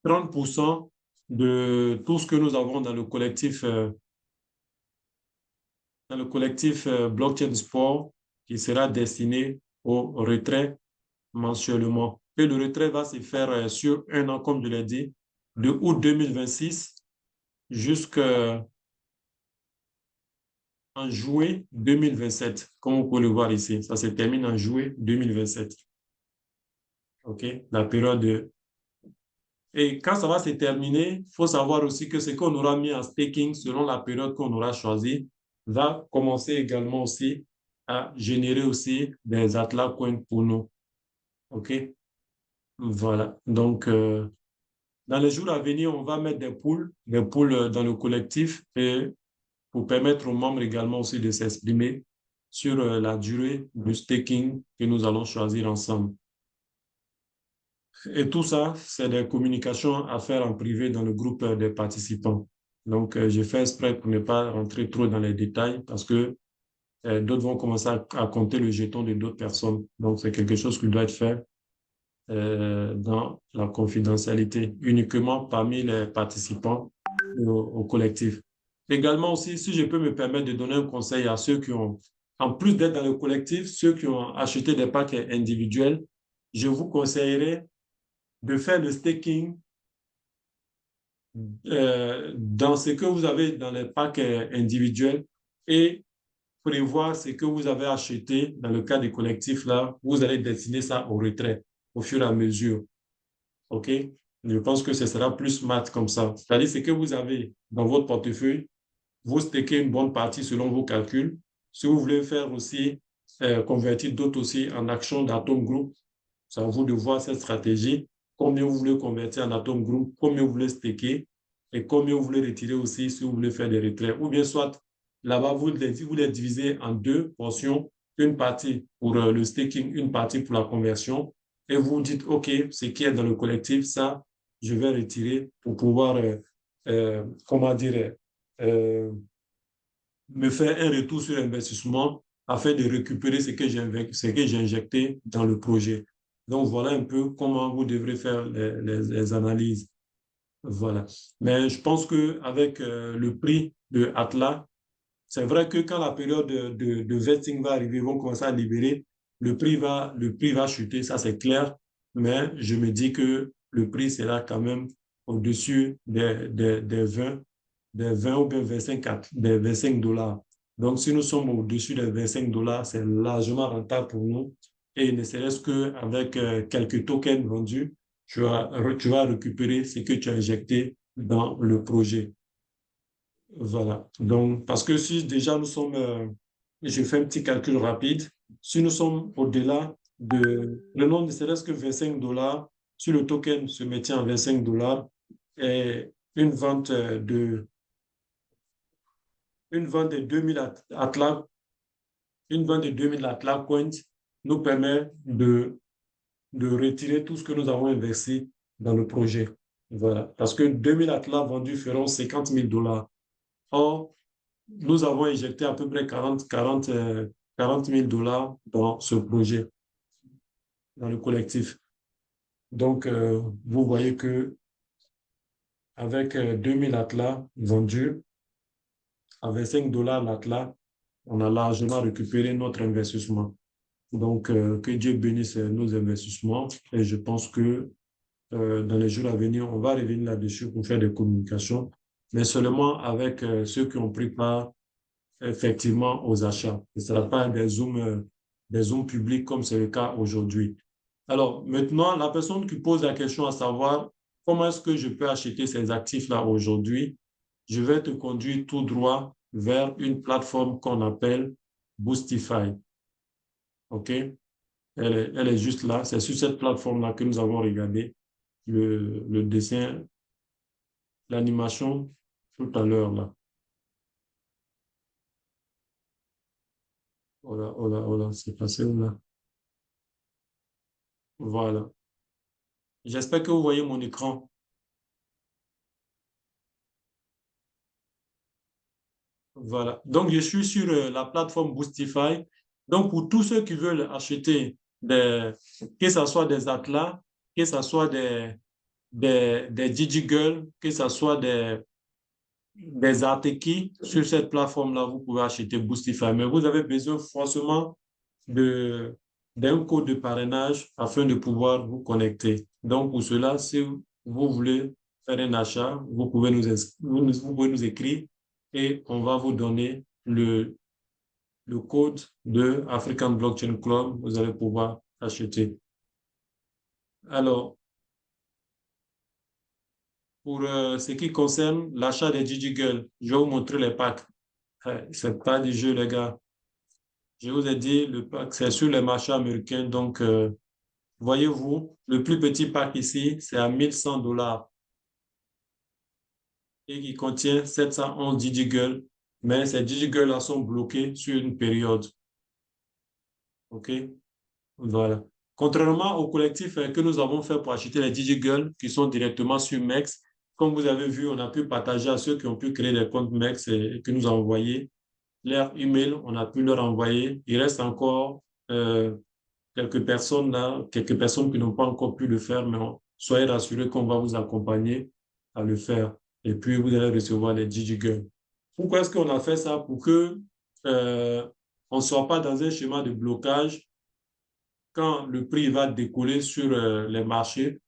30% de tout ce que nous avons dans le collectif Blockchain Sport qui sera destiné au retrait mensuellement. Et le retrait va se faire sur un an, comme je l'ai dit, de août 2026 jusqu'en juillet 2027, comme vous pouvez le voir ici. Ça se termine en juillet 2027. OK? La période de... Et quand ça va se terminer, il faut savoir aussi que ce qu'on aura mis en staking selon la période qu'on aura choisie va commencer également aussi à générer aussi des Atlas Coins pour nous. OK? Voilà. Donc, dans les jours à venir, on va mettre des poules dans le collectif et pour permettre aux membres également aussi de s'exprimer sur la durée du staking que nous allons choisir ensemble. Et tout ça, c'est des communications à faire en privé dans le groupe des participants. Donc, j'ai fait exprès pour ne pas rentrer trop dans les détails parce que d'autres vont commencer à compter le jeton de d'autres personnes. Donc, c'est quelque chose qui doit être fait dans la confidentialité, uniquement parmi les participants au collectif. Également aussi, si je peux me permettre de donner un conseil à ceux qui ont, en plus d'être dans le collectif, ceux qui ont acheté des packs individuels, je vous conseillerais de faire le staking dans ce que vous avez dans les packs individuels et prévoir ce que vous avez acheté dans le cas des collectifs là, vous allez destiner ça au retrait au fur et à mesure. OK? Je pense que ce sera plus smart comme ça. C'est-à-dire ce que vous avez dans votre portefeuille, vous stakez une bonne partie selon vos calculs. Si vous voulez faire aussi, convertir d'autres aussi en actions d'Atom Group, c'est à vous de voir cette stratégie. Combien vous voulez convertir en Atom Group, combien vous voulez staker et combien vous voulez retirer aussi si vous voulez faire des retraits. Ou bien soit, là-bas, vous les divisez en deux portions, une partie pour le staking, une partie pour la conversion. Et vous dites, OK, ce qui est dans le collectif, ça, je vais retirer pour pouvoir, comment dire, me faire un retour sur investissement afin de récupérer ce que j'ai injecté dans le projet. Donc, voilà un peu comment vous devrez faire les analyses. Voilà. Mais je pense qu'avec le prix de Atlas, c'est vrai que quand la période de vesting va arriver, ils vont commencer à libérer, le prix va chuter, ça c'est clair. Mais je me dis que le prix sera quand même au-dessus des 20 ou bien 25 $. Donc, si nous sommes au-dessus des 25 $, c'est largement rentable pour nous. Et ne serait-ce qu'avec quelques tokens vendus, tu vas récupérer ce que tu as injecté dans le projet. Voilà. Donc, parce que si déjà nous sommes, je fais un petit calcul rapide, si nous sommes au-delà le nombre ne serait-ce que 25 $, si le token se maintient à 25 $, et une vente de 2000 Atlas, une vente de 2000 Atlas Coins nous permet de retirer tout ce que nous avons investi dans le projet. Voilà. Parce que 2000 Atlas vendus feront 50 000 $. Or, nous avons injecté à peu près 40 000 $ dans ce projet, dans le collectif. Donc, vous voyez que avec 2000 Atlas vendus, à 25 $ l'Atlas, on a largement récupéré notre investissement. Donc, que Dieu bénisse nos investissements. Et je pense que dans les jours à venir, on va revenir là-dessus pour faire des communications, mais seulement avec ceux qui ont pris part effectivement aux achats. Ce ne sera pas des zooms publics comme c'est le cas aujourd'hui. Alors, maintenant, la personne qui pose la question à savoir comment est-ce que je peux acheter ces actifs-là aujourd'hui, je vais te conduire tout droit vers une plateforme qu'on appelle Boostify. OK? Elle est juste là. C'est sur cette plateforme-là que nous avons regardé le dessin, l'animation tout à l'heure là. Voilà, c'est passé où là? Voilà. J'espère que vous voyez mon écran. Voilà. Donc, je suis sur la plateforme Boostify. Donc, pour tous ceux qui veulent acheter que ce soit des atlas, que ce soit des DigiGirl, que ce soit des Arteki, sur cette plateforme-là, vous pouvez acheter Boostify. Mais vous avez besoin forcément d'un code de parrainage afin de pouvoir vous connecter. Donc, pour cela, si vous voulez faire un achat, vous pouvez nous écrire et on va vous donner le code de African Blockchain Club. Vous allez pouvoir acheter. Alors, pour ce qui concerne l'achat des DigiGirl, je vais vous montrer les packs. Ce n'est pas du jeu, les gars. Je vous ai dit, le pack, c'est sur les marchés américains. Donc, voyez-vous, le plus petit pack ici, c'est à $1100 et qui contient 711 DigiGirl. Mais ces DigiGirl-là sont bloqués sur une période. OK? Voilà. Contrairement au collectif que nous avons fait pour acheter les DigiGirl qui sont directement sur MEX, comme vous avez vu, on a pu partager à ceux qui ont pu créer des comptes MEX et que nous avons envoyé leur email, on a pu leur envoyer. Il reste encore quelques personnes qui n'ont pas encore pu le faire, mais soyez rassurés qu'on va vous accompagner à le faire. Et puis, vous allez recevoir les DigiGirl. Pourquoi est-ce qu'on a fait ça? Pour que on ne soit pas dans un schéma de blocage. Quand le prix va décoller sur les marchés,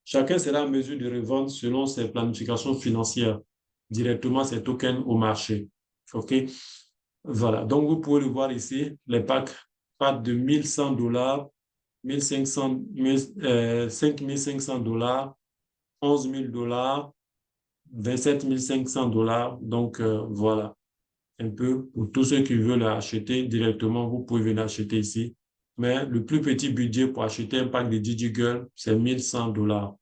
chacun sera en mesure de revendre selon ses planifications financières directement ses tokens au marché. OK? Voilà. Donc, vous pouvez le voir ici, les packs partent de $1100, 1500, $5500, $11 000, $27 500. Donc, voilà. Un peu pour tous ceux qui veulent acheter directement, vous pouvez venir acheter ici. Mais le plus petit budget pour acheter un pack de DigiGirl, c'est $1100.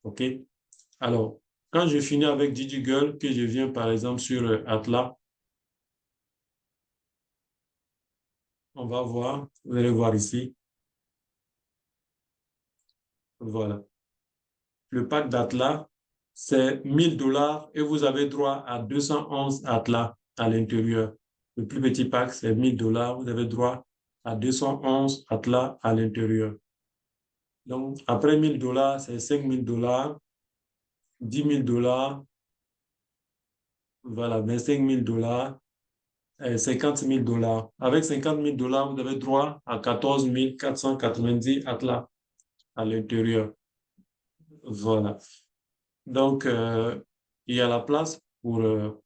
OK? Alors, quand je finis avec DigiGirl, que je viens par exemple sur Atlas, on va voir, vous allez voir ici. Voilà. Le pack d'Atlas, c'est $1000 et vous avez droit à 211 Atlas à l'intérieur. Le plus petit pack, c'est $1000. Vous avez droit à 211 Atlas à l'intérieur. Donc, après $1000, c'est $5000, $10 000, voilà, $25 000, $50 000. Avec $50 000, vous avez droit à 14 490 Atlas à l'intérieur. Voilà. Donc, il y a la place pour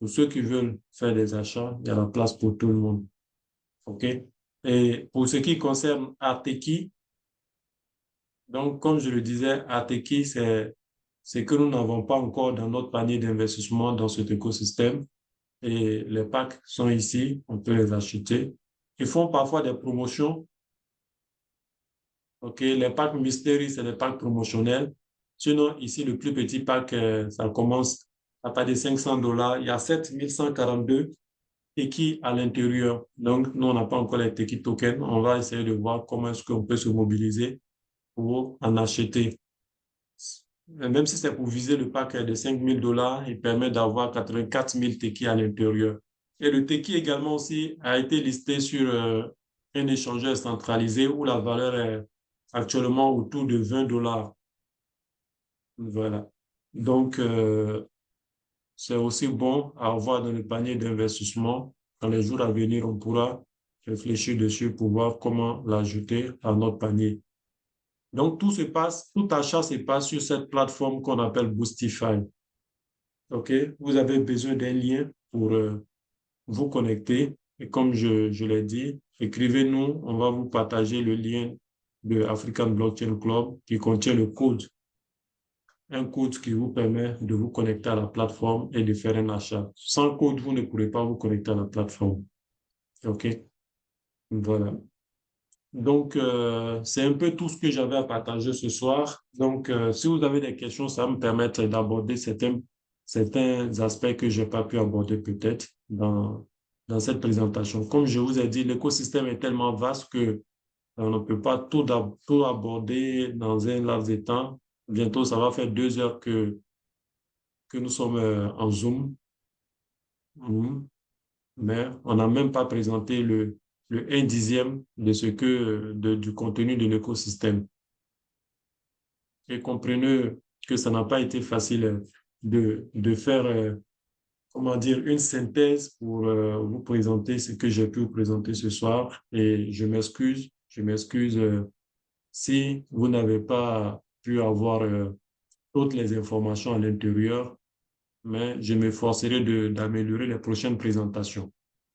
ceux qui veulent faire des achats, il y a la place pour tout le monde. OK? Et pour ce qui concerne Arteki, donc, comme je le disais, Arteki, c'est que nous n'avons pas encore dans notre panier d'investissement dans cet écosystème. Et les packs sont ici, on peut les acheter. Ils font parfois des promotions. OK? Les packs Mystery, c'est des packs promotionnels. Sinon, ici, le plus petit pack, ça commence à partir de $500. Il y a 7142 Teki à l'intérieur. Donc, nous, on n'a pas encore les Teki tokens. On va essayer de voir comment est-ce qu'on peut se mobiliser pour en acheter. Même si c'est pour viser le pack de $5000, il permet d'avoir 84 000 Teki à l'intérieur. Et le Teki également aussi a été listé sur un échangeur centralisé où la valeur est actuellement autour de $20. Voilà. Donc, c'est aussi bon à avoir dans le panier d'investissement. Dans les jours à venir, on pourra réfléchir dessus pour voir comment l'ajouter à notre panier. Donc, tout achat se passe sur cette plateforme qu'on appelle Boostify. OK? Vous avez besoin d'un lien pour vous connecter. Et comme je l'ai dit, écrivez-nous, on va vous partager le lien de African Blockchain Club qui contient le code. Un code qui vous permet de vous connecter à la plateforme et de faire un achat. Sans code, vous ne pourrez pas vous connecter à la plateforme. OK? Voilà. Donc, c'est un peu tout ce que j'avais à partager ce soir. Donc, si vous avez des questions, ça va me permettre d'aborder certains aspects que je n'ai pas pu aborder peut-être dans cette présentation. Comme je vous ai dit, l'écosystème est tellement vaste que on ne peut pas tout aborder dans un laps de temps. Bientôt, ça va faire 2 heures que nous sommes en Zoom. Mais on n'a même pas présenté le 1/10 de ce du contenu de l'écosystème. Et comprenez que ça n'a pas été facile de faire, comment dire, une synthèse pour vous présenter ce que j'ai pu vous présenter ce soir. Et je m'excuse si vous n'avez pas pu avoir toutes les informations à l'intérieur, mais je m'efforcerai d'améliorer les prochaines présentations.